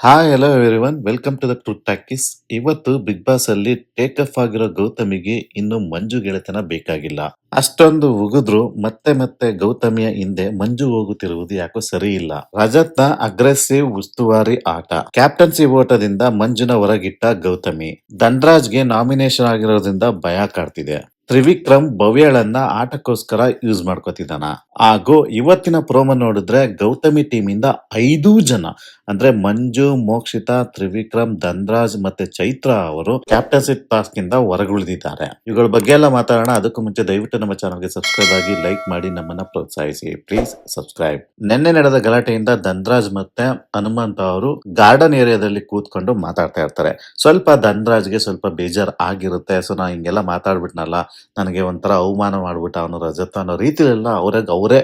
Hi hello everyone welcome to the Truth Talkies. ಇವತ್ತು Bigg Boss ಅಲ್ಲಿ take off ಆಗಿರೋ ಗೌತಮಿಗೆ ಇನ್ನು ಮಂಜು ಗೆಳೆತನ ಬೇಕಾಗಿಲ್ಲ. ಅಷ್ಟೊಂದು ಉಗಿದ್ರು ಮತ್ತೆ ಮತ್ತೆ ಗೌತಮಿಯ ಹಿಂದೆ ಮಂಜು ಹೋಗುತ್ತಿರುವುದು ಯಾಕೋ ಸರಿ ಇಲ್ಲ. ರಜತ್ನ ಅಗ್ರೆಸಿವ್ ಉಸ್ತುವಾರಿ ಆಟ, ಕ್ಯಾಪ್ಟನ್ಸಿ ಓಟದಿಂದ ಮಂಜುನ ಹೊರಗಿಟ್ಟ ಗೌತಮಿ, ಧನ್ರಾಜ್ಗೆ ನಾಮಿನೇಷನ್ ಆಗಿರೋದ್ರಿಂದ ಭಯ ಕಾಡ್ತಿದೆ. ತ್ರಿವಿಕ್ರಮ್ ಭವ್ಯಳನ್ನ ಆಟಕ್ಕೋಸ್ಕರ ಯೂಸ್ ಮಾಡ್ಕೋತಿದ್ದಾನ. ಹಾಗೂ ಇವತ್ತಿನ ಪ್ರೋಮೋ ನೋಡಿದ್ರೆ ಗೌತಮಿ ಟೀಮ್ ಇಂದ 5 ಜನ ಅಂದ್ರೆ ಮಂಜು, ಮೋಕ್ಷಿತಾ, ತ್ರಿವಿಕ್ರಮ್, ಧನ್ರಾಜ್ ಮತ್ತೆ ಚೈತ್ರ ಅವರು ಕ್ಯಾಪ್ಟನ್ಸಿ ಟಾಸ್ಕ್ ಇಂದ ಹೊರಗುಳಿದಿದ್ದಾರೆ. ಇವುಗಳ ಬಗ್ಗೆ ಎಲ್ಲ ಮಾತಾಡೋಣ. ಅದಕ್ಕೂ ಮುಂಚೆ ದಯವಿಟ್ಟು ನಮ್ಮ ಚಾನಲ್ಗೆ ಸಬ್ಸ್ಕ್ರೈಬ್ ಆಗಿ, ಲೈಕ್ ಮಾಡಿ, ನಮ್ಮನ್ನ ಪ್ರೋತ್ಸಾಹಿಸಿ. Please subscribe. ನಿನ್ನೆ ನಡೆದ ಗಲಾಟೆಯಿಂದ ಧನ್ರಾಜ್ ಮತ್ತೆ ಹನುಮಂತ ಅವರು ಗಾರ್ಡನ್ ಏರಿಯಾದಲ್ಲಿ ಕೂತ್ಕೊಂಡು ಮಾತಾಡ್ತಾ ಇರ್ತಾರೆ. ಸ್ವಲ್ಪ ಧನ್ರಾಜ್ಗೆ ಸ್ವಲ್ಪ ಬೇಜಾರ್ ಆಗಿರುತ್ತೆ. ಸೊ ನಾ ಹಿಂಗೆಲ್ಲ ಮಾತಾಡ್ಬಿಟ್ನಲ್ಲ, ನನಗೆ ಒಂಥರ ಅವಮಾನ ಮಾಡ್ಬಿಟ್ಟ ಅವನು ರಜತ್ ಅನ್ನೋ ರೀತಿಲೆಲ್ಲ ಅವರೇ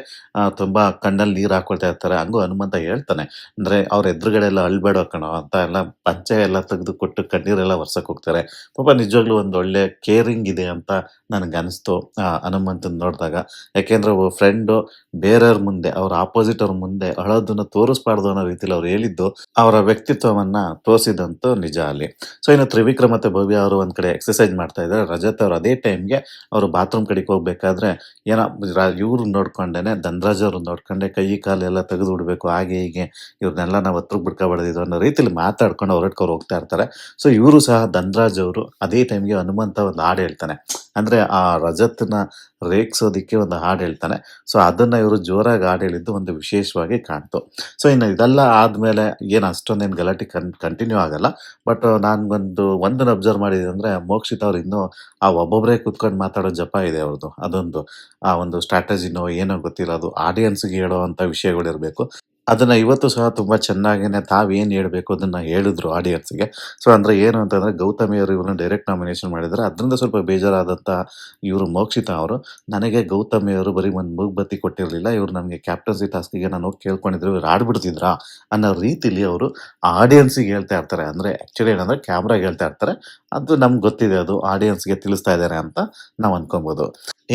ತುಂಬಾ ಕಣ್ಣಲ್ಲಿ ನೀರ್ ಹಾಕೊಳ್ತಾ ಇರ್ತಾರೆ. ಹಂಗೂ ಹನುಮಂತ ಹೇಳ್ತಾನೆ, ಅಂದ್ರೆ ಅವ್ರ ಎದುರುಗಡೆ ಎಲ್ಲ ಅಳ್ಬೇಡ ಕಣೋ ಅಂತ ಎಲ್ಲ ಪಂಚೆ ಎಲ್ಲ ತೆಗೆದು ಕೊಟ್ಟು ಕಣ್ಣೀರೆಲ್ಲ ವರ್ಸಕ್ ಹೋಗ್ತಾರೆ. ಪಾಪ ನಿಜವಾಗ್ಲೂ ಒಂದು ಒಳ್ಳೆ ಕೇರಿಂಗ್ ಇದೆ ಅಂತ ನನಗೆ ಅನಿಸ್ತು ಹನುಮಂತನ್ ನೋಡಿದಾಗ. ಯಾಕೆಂದ್ರೆ ಒಬ್ಬ ಫ್ರೆಂಡು ಬೇರೆಯವ್ರ ಮುಂದೆ, ಅವ್ರ ಆಪೋಸಿಟ್ ಅವ್ರ ಮುಂದೆ ಅಳೋದನ್ನ ತೋರಿಸ್ಬಾರ್ದು ಅನ್ನೋ ರೀತಿಲಿ ಅವ್ರು ಹೇಳಿದ್ದು ಅವರ ವ್ಯಕ್ತಿತ್ವವನ್ನ ತೋರಿಸಿದಂತೂ ನಿಜ ಅಲ್ಲಿ. ಸೊ ಇನ್ನು ತ್ರಿವಿಕ್ರಮ್ ಮತ್ತೆ ಭವ್ಯ ಅವರು ಒಂದ್ ಕಡೆ ಎಕ್ಸರ್ಸೈಸ್ ಮಾಡ್ತಾ ಇದ್ದಾರೆ. ರಜತ್ ಅವರು ಅದೇ ಟೈಮ್ಗೆ ಅವರು ಬಾತ್ರೂಮ್ ಕಡೆಗೆ ಹೋಗ್ಬೇಕಾದ್ರೆ ಏನೋ ಇವ್ರು ನೋಡ್ಕೊಂಡೇನೆ, ಧನ್ರಾಜ್ ಅವ್ರು ನೋಡ್ಕೊಂಡೆ ಕೈ ಕಾಲೆಲ್ಲ ತೆಗೆದು ಬಿಡ್ಬೇಕು, ಹಾಗೆ ಹೀಗೆ ಇವ್ರನ್ನೆಲ್ಲ ನಾವು ಹತ್ರಕ್ಕೆ ಬಿಡ್ಕೊಬಾರ್ದಿದ್ದು ಅನ್ನೋ ರೀತಿಲಿ ಮಾತಾಡ್ಕೊಂಡು ಹೊರಟ್ಕೊಂಡು ಹೋಗ್ತಾ ಇರ್ತಾರೆ. ಸೊ ಇವರು ಸಹ ಧನ್ರಾಜ್ ಅವರು ಅದೇ ಟೈಮ್ಗೆ ಹನುಮಂತ ಒಂದು ಹಾಡು ಹೇಳ್ತಾನೆ, ಅಂದ್ರೆ ಆ ರಜತ್ನ ರೇಗ್ಸೋದಿಕ್ಕೆ ಒಂದು ಹಾಡು ಹೇಳ್ತಾನೆ. ಸೊ ಅದನ್ನ ಇವರು ಜೋರಾಗಿ ಹಾಡು ಹೇಳಿದ್ದು ಒಂದು ವಿಶೇಷವಾಗಿ ಕಾಣ್ತು. ಸೊ ಇನ್ನು ಇದೆಲ್ಲ ಆದ್ಮೇಲೆ ಏನು ಅಷ್ಟೊಂದೇನು ಗಲಾಟೆ ಕಂಟಿನ್ಯೂ ಆಗಲ್ಲ. ಬಟ್ ನಾನು ಒಂದನ್ನ ಅಬ್ಸರ್ವ್ ಮಾಡಿದೆ ಅಂದ್ರೆ, ಮೋಕ್ಷಿತ್ ಅವ್ರು ಇನ್ನೂ ಆ ಒಬ್ಬೊಬ್ಬರೇ ಕೂತ್ಕೊಂಡು ಮಾತಾಡೋ ಜಪ ಇದೆ ಅವ್ರದ್ದು. ಅದೊಂದು ಆ ಒಂದು ಸ್ಟ್ರಾಟಜಿನೋ ಏನೋ ಗೊತ್ತಿಲ್ಲ, ಅದು ಆಡಿಯನ್ಸ್ಗೆ ಹೇಳೋ ಅಂತ ವಿಷಯಗಳಿರಬೇಕು. ಅದನ್ನ ಇವತ್ತು ಸಹ ತುಂಬಾ ಚೆನ್ನಾಗೇನೆ ತಾವೇನ್ ಹೇಳ್ಬೇಕು ಅದನ್ನ ಹೇಳಿದ್ರು ಆಡಿಯನ್ಸ್ಗೆ. ಸೊ ಅಂದ್ರೆ ಏನು ಅಂತಂದ್ರೆ, ಗೌತಮಿ ಅವರು ಇವ್ರನ್ನ ಡೈರೆಕ್ಟ್ ನಾಮಿನೇಷನ್ ಮಾಡಿದ್ರೆ ಅದರಿಂದ ಸ್ವಲ್ಪ ಬೇಜಾರಾದಂತ ಇವರು ಮೋಕ್ಷಿತಾ ಅವರು, ನನಗೆ ಗೌತಮಿ ಅವರು ಬರೀ ಒಂದು ಮೂಗ್ಬತ್ತಿ ಕೊಟ್ಟಿರಲಿಲ್ಲ, ಇವ್ರು ನನಗೆ ಕ್ಯಾಪ್ಟನ್ಸಿ ಟಾಸ್ಕ್ಗೆ ನಾನು ಹೋಗಿ ಕೇಳ್ಕೊಂಡಿದ್ರು, ಇವ್ರು ಆಡ್ಬಿಡ್ತಿದ್ರಾ ಅನ್ನೋ ರೀತಿಲಿ ಅವರು ಆಡಿಯನ್ಸ್ಗೆ ಹೇಳ್ತಾ ಇರ್ತಾರೆ. ಅಂದ್ರೆ ಆಕ್ಚುಲಿ ಏನಂದ್ರೆ ಕ್ಯಾಮ್ರಾಗೆ ಹೇಳ್ತಾ ಇರ್ತಾರೆ, ಅದು ನಮ್ಗೆ ಗೊತ್ತಿದೆ, ಅದು ಆಡಿಯನ್ಸ್ಗೆ ತಿಳಿಸ್ತಾ ಇದ್ದಾರೆ ಅಂತ ನಾವು ಅನ್ಕೊಬಹುದು.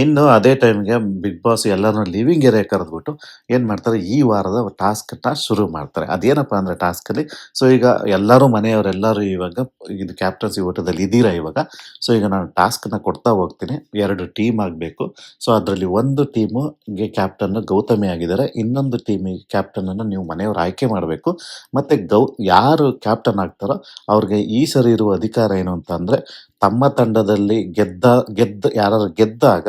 ಇನ್ನು ಅದೇ ಟೈಮ್ಗೆ ಬಿಗ್ ಬಾಸ್ ಎಲ್ಲರನ್ನೂ ಲಿವಿಂಗ್ ಏರಿಯಾ ಕರೆದ್ಬಿಟ್ಟು ಏನ್ ಮಾಡ್ತಾರೆ, ಈ ವಾರದ ಟಾಸ್ಕ್ ನ ಶುರು ಮಾಡ್ತಾರೆ. ಅದೇನಪ್ಪ ಅಂದ್ರೆ ಟಾಸ್ಕ್ ಅಲ್ಲಿ, ಸೊ ಈಗ ಎಲ್ಲರೂ ಮನೆಯವರೆಲ್ಲರೂ ಇವಾಗ ಇದು ಕ್ಯಾಪ್ಟನ್ಸಿ ಓಟದಲ್ಲಿ ಇದ್ದೀರಾ ಇವಾಗ. ಸೊ ಈಗ ನಾನು ಟಾಸ್ಕ್ ನ ಕೊಡ್ತಾ ಹೋಗ್ತೀನಿ. 2 ಟೀಮ್ ಆಗಬೇಕು. ಸೊ ಅದರಲ್ಲಿ ಒಂದು ಟೀಮ್ಗೆ ಕ್ಯಾಪ್ಟನ್ ಗೌತಮಿ ಆಗಿದ್ದಾರೆ, ಇನ್ನೊಂದು ಟೀಮಿಗೆ ಕ್ಯಾಪ್ಟನ್ ಅನ್ನು ನೀವು ಮನೆಯವರು ಆಯ್ಕೆ ಮಾಡಬೇಕು. ಮತ್ತೆ ಯಾರು ಕ್ಯಾಪ್ಟನ್ ಆಗ್ತಾರೋ ಅವ್ರಿಗೆ ಈ ಸರಿ ಇರುವ ಅಧಿಕಾರ ಏನು ಅಂತ ಅಂದ್ರೆ, ತಮ್ಮ ತಂಡದಲ್ಲಿ ಯಾರು ಗೆದ್ದಾಗ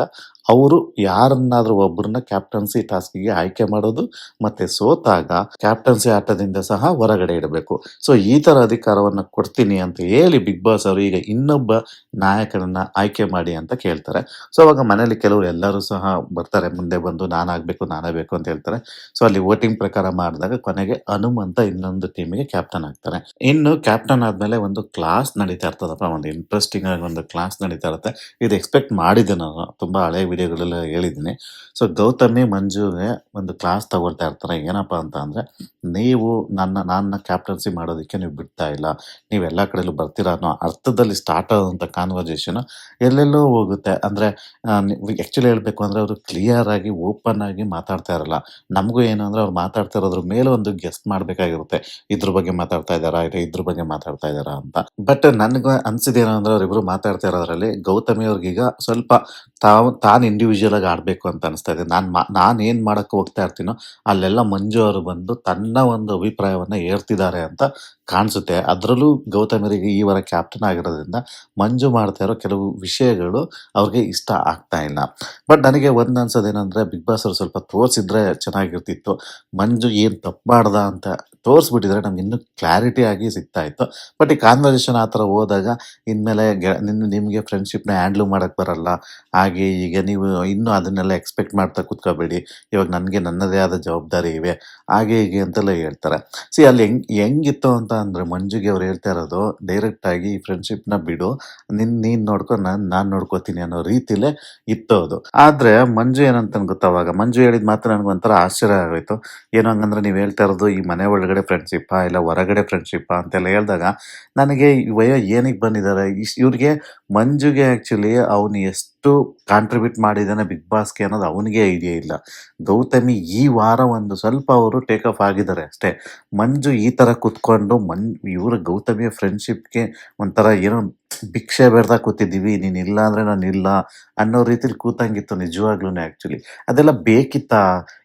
ಅವರು ಯಾರನ್ನಾದ್ರೂ ಒಬ್ಬರನ್ನ ಕ್ಯಾಪ್ಟನ್ಸಿ ಟಾಸ್ಕ್ಗೆ ಆಯ್ಕೆ ಮಾಡೋದು, ಮತ್ತೆ ಸೋತಾಗ ಕ್ಯಾಪ್ಟನ್ಸಿ ಆಟದಿಂದ ಸಹ ಹೊರಗಡೆ ಇಡಬೇಕು. ಸೊ ಈ ತರ ಅಧಿಕಾರವನ್ನ ಕೊಡ್ತೀನಿ ಅಂತ ಹೇಳಿ ಬಿಗ್ ಬಾಸ್ ಅವರು ಈಗ ಇನ್ನೊಬ್ಬ ನಾಯಕನನ್ನ ಆಯ್ಕೆ ಮಾಡಿ ಅಂತ ಕೇಳ್ತಾರೆ. ಸೊ ಅವಾಗ ಮನೇಲಿ ಕೆಲವರು ಎಲ್ಲರೂ ಸಹ ಬರ್ತಾರೆ, ಮುಂದೆ ಬಂದು ನಾನೇ ಬೇಕು ಅಂತ ಹೇಳ್ತಾರೆ. ಸೊ ಅಲ್ಲಿ ವೋಟಿಂಗ್ ಪ್ರಕಾರ ಮಾಡಿದಾಗ ಕೊನೆಗೆ ಹನುಮಂತ ಇನ್ನೊಂದು ಟೀಮಿಗೆ ಕ್ಯಾಪ್ಟನ್ ಆಗ್ತಾರೆ. ಇನ್ನು ಕ್ಯಾಪ್ಟನ್ ಆದ್ಮೇಲೆ ಒಂದು ಕ್ಲಾಸ್ ನಡೀತಾ ಇರ್ತದಪ್ಪ, ಒಂದು ಇಂಟ್ರೆಸ್ಟಿಂಗ್ ಆಗಿ ಒಂದು ಕ್ಲಾಸ್ ನಡೀತಾ ಇರುತ್ತೆ. ಇದು ಎಕ್ಸ್ಪೆಕ್ಟ್ ಮಾಡಿದ್ದೆ ನಾನು, ತುಂಬಾ ಹಳೆ ವಿಡಿಯೋಗಳೆಲ್ಲ ಹೇಳಿದ್ದೀನಿ. ಸೊ ಗೌತಮಿ ಮಂಜುಗೆ ಒಂದು ಕ್ಲಾಸ್ ತಗೊಳ್ತಾ ಇರ್ತಾರೆ. ಏನಪ್ಪಾ ಅಂತ ಅಂದ್ರೆ, ನೀವು ನನ್ನ ಕ್ಯಾಪ್ಟನ್ಸಿ ಮಾಡೋದಕ್ಕೆ ನೀವು ಬಿಡ್ತಾ ಇಲ್ಲ, ನೀವು ಎಲ್ಲ ಕಡೆಯಲ್ಲೂ ಬರ್ತೀರಾ ಅನ್ನೋ ಅರ್ಥದಲ್ಲಿ ಸ್ಟಾರ್ಟ್ ಆದಂಥ ಕಾನ್ವರ್ಸೇಷನ್ ಎಲ್ಲೆಲ್ಲೋ ಹೋಗುತ್ತೆ. ಅಂದ್ರೆ ಆಕ್ಚುಲಿ ಹೇಳ್ಬೇಕು ಅಂದ್ರೆ, ಅವರು ಕ್ಲಿಯರ್ ಆಗಿ ಓಪನ್ ಆಗಿ ಮಾತಾಡ್ತಾ ಇರಲ್ಲ. ನಮಗೂ ಏನು ಅಂದ್ರೆ, ಅವ್ರು ಮಾತಾಡ್ತಾ ಇರೋದ್ರ ಮೇಲೆ ಒಂದು ಗೆಸ್ಟ್ ಮಾಡ್ಬೇಕಾಗಿರುತ್ತೆ, ಇದ್ರ ಬಗ್ಗೆ ಮಾತಾಡ್ತಾ ಇದ್ದಾರಾ ಇಲ್ಲ ಇದ್ರ ಬಗ್ಗೆ ಮಾತಾಡ್ತಾ ಇದ್ದಾರಾ ಅಂತ. ಬಟ್ ನನ್ಗೆ ಅನ್ಸಿದೇನು ಅಂದ್ರೆ, ಅವ್ರಿಬ್ರು ಮಾತಾಡ್ತಾ ಇರೋದ್ರಲ್ಲಿ ಗೌತಮಿ ಅವ್ರಿಗೀಗ ಸ್ವಲ್ಪ ತಾನು ಇಂಡಿವಿಜುವಲ್ ಆಗಿ ಆಡ್ಬೇಕು ಅಂತ ಅನಿಸ್ತಾ ಇದೆ. ನಾನು ಏನ್ ಮಾಡಕ್ಕೆ ಹೋಗ್ತಾ ಇರ್ತೀನೋ ಅಲ್ಲೆಲ್ಲ ಮಂಜು ಅವರು ಬಂದು ತನ್ನ ಒಂದು ಅಭಿಪ್ರಾಯವನ್ನ ಹೇಳ್ತಿದ್ದಾರೆ ಅಂತ ಕಾಣಿಸುತ್ತೆ. ಅದರಲ್ಲೂ ಗೌತಮರಿಗೆ ಈ ವಾರ ಕ್ಯಾಪ್ಟನ್ ಆಗಿರೋದ್ರಿಂದ ಮಂಜು ಮಾಡ್ತಾ ಇರೋ ಕೆಲವು ವಿಷಯಗಳು ಅವ್ರಿಗೆ ಇಷ್ಟ ಆಗ್ತಾ ಇಲ್ಲ. ಬಟ್ ನನಗೆ ಒಂದ್ ಅನ್ಸೋದೇನಂದ್ರೆ, ಬಿಗ್ ಬಾಸ್ ಅವ್ರು ಸ್ವಲ್ಪ ತೋರಿಸಿದ್ರೆ ಚೆನ್ನಾಗಿರ್ತಿತ್ತು. ಮಂಜು ಏನ್ ತಪ್ಪು ಮಾಡ್ದ ಅಂತ ತೋರಿಸ್ಬಿಟ್ಟಿದ್ರೆ ನಮ್ಗೆ ಇನ್ನೂ ಕ್ಲಾರಿಟಿ ಆಗಿ ಸಿಗ್ತಾ ಇತ್ತು. ಬಟ್ ಈ ಕಾನ್ವರ್ಸೇಷನ್ ಆ ಥರ ಹೋದಾಗ, ಇನ್ಮೇಲೆ ನಿಮಗೆ ಫ್ರೆಂಡ್ಶಿಪ್ನ ಹ್ಯಾಂಡ್ಲ್ ಮಾಡಕ್ ಬರಲ್ಲ, ಹಾಗೆ ಈಗ ನೀವು ಇನ್ನೂ ಅದನ್ನೆಲ್ಲ ಎಕ್ಸ್ಪೆಕ್ಟ್ ಮಾಡ್ತಾ ಕೂತ್ಕೋಬೇಡಿ, ಇವಾಗ ನನಗೆ ನನ್ನದೇ ಆದ ಜವಾಬ್ದಾರಿ ಇವೆ, ಹಾಗೆ ಹೀಗೆ ಅಂತೆಲ್ಲ ಹೇಳ್ತಾರೆ. ಅಲ್ಲಿ ಹೆಂಗಿತ್ತು ಅಂತ ಅಂದ್ರೆ, ಮಂಜುಗೆ ಅವ್ರು ಹೇಳ್ತಾ ಇರೋದು ಡೈರೆಕ್ಟ್ ಆಗಿ, ಈ ಫ್ರೆಂಡ್ಶಿಪ್ನ ಬಿಡು, ನೀನ್ ನೋಡ್ಕೊ, ನಾನ್ ನೋಡ್ಕೋತೀನಿ ಅನ್ನೋ ರೀತಿಲೇ ಇತ್ತು ಅದು. ಆದ್ರೆ ಮಂಜು ಏನಂತ ಗೊತ್ತಾವಾಗ, ಮಂಜು ಹೇಳಿದ ಮಾತ್ರ ನನಗೆ ಒಂಥರ ಆಶ್ಚರ್ಯ ಆಗೋಯ್ತು. ಏನು ಹಂಗಂದ್ರೆ, ನೀವು ಹೇಳ್ತಾ ಇರೋದು ಈ ಮನೆ ಒಳಗಡೆ ಫ್ರೆಂಡ್ಶಿಪ್ಪಾ ಇಲ್ಲ ಹೊರಗಡೆ ಫ್ರೆಂಡ್ಶಿಪ್ಪಾ ಅಂತೆಲ್ಲ ಹೇಳಿದಾಗ, ನನಗೆ ಈ ವಯ ಏನಕ್ಕೆ ಬಂದಿದ್ದಾರೆ ಇವ್ರಿಗೆ. ಮಂಜುಗೆ ಆಕ್ಚುಲಿ ಅವನು ಎಷ್ಟು ಕಾಂಟ್ರಿಬ್ಯೂಟ್ ಮಾಡಿದ್ದಾನೆ ಬಿಗ್ ಬಾಸ್‌ಗೆ ಅನ್ನೋದು ಅವನಿಗೆ ಐಡಿಯಾ ಇಲ್ಲ. ಗೌತಮಿ ಈ ವಾರ ಒಂದು ಸ್ವಲ್ಪ ಅವರು ಟೇಕ್ ಆಫ್ ಆಗಿದ್ದಾರೆ ಅಷ್ಟೇ. ಮಂಜು ಈ ತರ ಕುತ್ಕೊಂಡು ಇವ್ರು ಗೌತಮಿಯ ಫ್ರೆಂಡ್‌ಶಿಪ್‌ಗೆ ಒಂಥರ ಏನೋ ಭಿಕ್ಷೆ ಬೇಡ್ತಾ ಕೂತಿದ್ದೀವಿ. ನೀನ್ ಇಲ್ಲ ಅಂದ್ರೆ ನಾನು ಇಲ್ಲ ಅನ್ನೋ ರೀತಿಲಿ ಕೂತಂಗಿತ್ತು ನಿಜವಾಗ್ಲೂನೆ ಆಕ್ಚುಲಿ. ಅದೆಲ್ಲ ಬೇಕಿತ್ತಾ?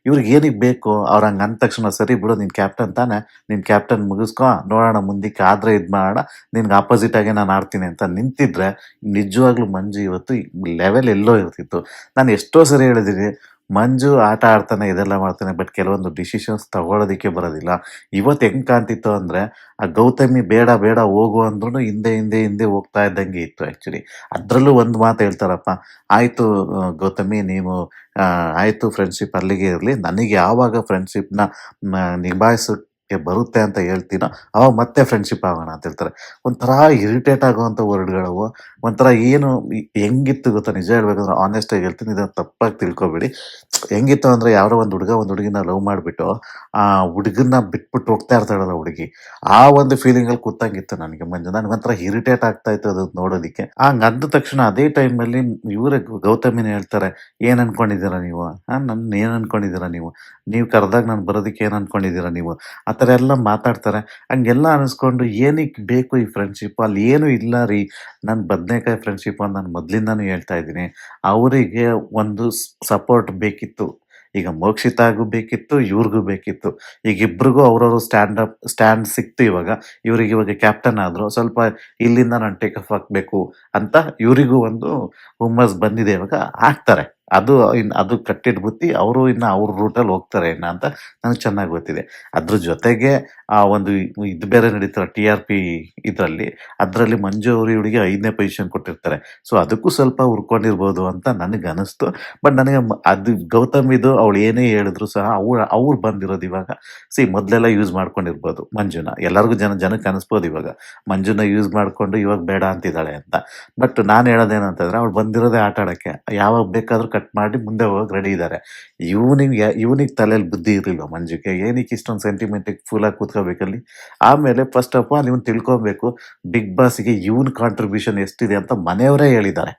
ಇವ್ರಿಗೆ ಏನಕ್ಕೆ ಬೇಕು? ಅವ್ರು ಹಂಗ್ ಅಂದ ತಕ್ಷಣ ಸರಿ ಬಿಡು ನೀನ್ ಕ್ಯಾಪ್ಟನ್ ತಾನೆ, ನೀನ್ ಕ್ಯಾಪ್ಟನ್ ಮುಗಿಸ್ಕೊ ನೋಡೋಣ ಮುಂದಕ್ಕೆ ಆದ್ರೆ ಇದ್ ಮಾಡೋಣ, ನಿನ್ಗೆ ಆಪೋಸಿಟ್ ಆಗಿ ನಾನು ಆಡ್ತೀನಿ ಅಂತ ನಿಂತಿದ್ರೆ ನಿಜವಾಗ್ಲೂ ಮಂಜು ಇವತ್ತು ಲೆವೆಲ್ ಎಲ್ಲೋ ಇರ್ತಿತ್ತು. ನಾನು ಎಷ್ಟೋ ಸರಿ ಹೇಳಿದೀನಿ ಮಂಜು ಆಟ ಆಡ್ತಾನೆ ಇದೆಲ್ಲ ಮಾಡ್ತಾನೆ ಬಟ್ ಕೆಲವೊಂದು ಡಿಸಿಷನ್ಸ್ ತಗೊಳ್ಳೋದಿಕ್ಕೆ ಬರೋದಿಲ್ಲ. ಇವತ್ತು ಹೆಂಗ್ ಕಾಣ್ತಿತ್ತು ಅಂದ್ರೆ ಆ ಗೌತಮಿ ಬೇಡ ಬೇಡ ಹೋಗು ಅಂದ್ರೂ ಹಿಂದೆ ಹಿಂದೆ ಹಿಂದೆ ಹೋಗ್ತಾ ಇದ್ದಂಗೆ ಇತ್ತು ಆಕ್ಚುಲಿ. ಅದ್ರಲ್ಲೂ ಒಂದು ಮಾತು ಹೇಳ್ತಾರಪ್ಪ, ಆಯ್ತು ಗೌತಮಿ ನೀವು ಆಯ್ತು ಫ್ರೆಂಡ್ಶಿಪ್ ಅಲ್ಲಿಗೆ ಇರಲಿ, ನನಗೆ ಯಾವಾಗ ಫ್ರೆಂಡ್ಶಿಪ್ನ ನಿಭಾಯಿಸೋಕ್ಕೆ ಬರುತ್ತೆ ಅಂತ ಹೇಳ್ತೀನೋ ಅವಾಗ ಮತ್ತೆ ಫ್ರೆಂಡ್ಶಿಪ್ ಆಗೋಣ ಅಂತ ಹೇಳ್ತಾರೆ. ಒಂಥರ ಇರಿಟೇಟ್ ಆಗುವಂಥ ವರ್ಡ್ಗಳವು. ಒಂಥರ ಏನು ಹೆಂಗಿತ್ತು ಗೊತ್ತಾ, ನಿಜ ಹೇಳ್ಬೇಕಂದ್ರೆ ಆನೆಸ್ಟ್ ಆಗಿ ಹೇಳ್ತೀನಿ, ಇದನ್ನ ತಪ್ಪಾಗಿ ತಿಳ್ಕೊಬೇಡಿ. ಹೆಂಗಿತ್ತು ಅಂದ್ರೆ ಯಾರೋ ಒಂದು ಹುಡುಗ ಒಂದು ಹುಡುಗಿನ ಲವ್ ಮಾಡಿಬಿಟ್ಟು ಆ ಹುಡುಗನ್ನ ಬಿಟ್ಬಿಟ್ಟು ಹೋಗ್ತಾ ಇರ್ತಾಳಲ್ಲ ಹುಡುಗಿ, ಆ ಒಂದು ಫೀಲಿಂಗ್ ಅಲ್ಲಿ ಕೂತಂಗಿತ್ತು ನನಗೆ ಮಂಜು. ನನಗೆ ಒಂಥರ ಇರಿಟೇಟ್ ಆಗ್ತಾ ಇತ್ತು ಅದು ನೋಡೋದಿಕ್ಕೆ. ಹಂಗ ಅಂದ ತಕ್ಷಣ ಅದೇ ಟೈಮ್ ಅಲ್ಲಿ ಇವರೇ ಗೌತಮಿನ ಹೇಳ್ತಾರೆ, ಏನ್ ಅನ್ಕೊಂಡಿದ್ದೀರಾ ನೀವು? ನನ್ನ ಏನ್ ಅನ್ಕೊಂಡಿದ್ದೀರಾ ನೀವು? ನೀವು ಕರೆದಾಗ ನಾನು ಬರೋದಕ್ಕೆ ಏನ್ ಅನ್ಕೊಂಡಿದ್ದೀರಾ ನೀವು? ಆ ಥರ ಎಲ್ಲ ಮಾತಾಡ್ತಾರೆ. ಹಂಗೆಲ್ಲ ಅನಿಸ್ಕೊಂಡು ಏನಕ್ಕೆ ಬೇಕು ಈ ಫ್ರೆಂಡ್ಶಿಪ್? ಅಲ್ಲಿ ಏನು ಇಲ್ಲ ರೀ. ನಾನು ಬದನೇಕಾಯಿ ಫ್ರೆಂಡ್ಶಿಪ್ ಅಂತ ನಾನು ಮೊದಲಿಂದಾನು ಹೇಳ್ತಾ ಇದ್ದೀನಿ. ಅವರಿಗೆ ಒಂದು ಸಪೋರ್ಟ್ ಬೇಕಿತ್ತು. ಈಗ ಮೋಕ್ಷಿತಾಗೂ ಬೇಕಿತ್ತು, ಇವ್ರಿಗೂ ಬೇಕಿತ್ತು. ಈಗ ಇಬ್ರಿಗೂ ಅವ್ರವ್ರ ಸ್ಟ್ಯಾಂಡ್ ಸಿಕ್ತು ಇವಾಗ. ಇವ್ರಿಗೆ ಇವಾಗ ಕ್ಯಾಪ್ಟನ್ ಆದ್ರು. ಸ್ವಲ್ಪ ಇಲ್ಲಿಂದ ನಾನು ಟೇಕ್ ಆಫ್ ಹಾಕ್ಬೇಕು ಅಂತ ಇವರಿಗೂ ಒಂದು ಹುಮ್ಮಸ್ ಬಂದಿದೆ ಇವಾಗ. ಆಗ್ತಾರೆ. ಅದು ಕಟ್ಟಿಟ್ಟ ಬುತ್ತಿ. ಅವರು ಇನ್ನು ಅವ್ರ ರೂಟಲ್ಲಿ ಹೋಗ್ತಾರೆ ಇನ್ನ ಅಂತ ನನಗೆ ಚೆನ್ನಾಗಿ ಗೊತ್ತಿದೆ. ಅದ್ರ ಜೊತೆಗೆ ಆ ಒಂದು ಇದು ಬೇರೆ ನಡೀತಾರೆ TRP ಇದರಲ್ಲಿ. ಅದರಲ್ಲಿ ಮಂಜು ಅವರು ಇವಳಿಗೆ 5ನೇ ಪೊಸಿಷನ್ ಕೊಟ್ಟಿರ್ತಾರೆ. ಸೊ ಅದಕ್ಕೂ ಸ್ವಲ್ಪ ಹುರ್ಕೊಂಡಿರ್ಬೋದು ಅಂತ ನನಗೆ ಅನಿಸ್ತು. ಬಟ್ ನನಗೆ ಅದು ಗೌತಮಿದು ಅವಳು ಏನೇ ಹೇಳಿದ್ರು ಸಹ ಅವ್ರು ಬಂದಿರೋದು ಇವಾಗ. ಮೊದಲೆಲ್ಲ ಯೂಸ್ ಮಾಡ್ಕೊಂಡಿರ್ಬೋದು ಮಂಜುನ. ಎಲ್ಲರಿಗೂ ಜನಕ್ಕೆ ಅನಿಸ್ಬೋದು ಇವಾಗ ಮಂಜುನ ಯೂಸ್ ಮಾಡ್ಕೊಂಡು ಇವಾಗ ಬೇಡ ಅಂತಿದ್ದಾಳೆ ಅಂತ. ಬಟ್ ನಾನು ಹೇಳೋದೇನಂತಂದ್ರೆ ಅವ್ಳು ಬಂದಿರೋದೇ ಆಟ ಆಡೋಕ್ಕೆ. ಯಾವಾಗ ಬೇಕಾದ್ರೂ ಕಟ್ ಮಾಡಿ ಮುಂದೆ ಹೋಗಕ್ಕೆ ರೆಡಿ ಇದ್ದಾರೆ. ಇವನಿಗೆ ತಲೆಯಲ್ಲಿ ಬುದ್ಧಿ ಇರಲಿಲ್ಲ ಮಂಜುಗೆ. ಏನಕ್ಕೆ ಇಷ್ಟೊಂದು ಸೆಂಟಿಮೆಂಟಿಗೆ ಫುಲ್ಲಾಗಿ ಕೂತ್ಕೋಬೇಕಲ್ಲಿ? ಆಮೇಲೆ ಫಸ್ಟ್ ಆಫ್ ಆಲ್ ಇವನು ತಿಳ್ಕೊಬೇಕು, ಬಿಗ್ ಬಾಸ್ಗೆ ಇವನ್ ಕಾಂಟ್ರಿಬ್ಯೂಷನ್ ಎಷ್ಟಿದೆ ಅಂತ ಮನೆಯವರೇ ಹೇಳಿದ್ದಾರೆ.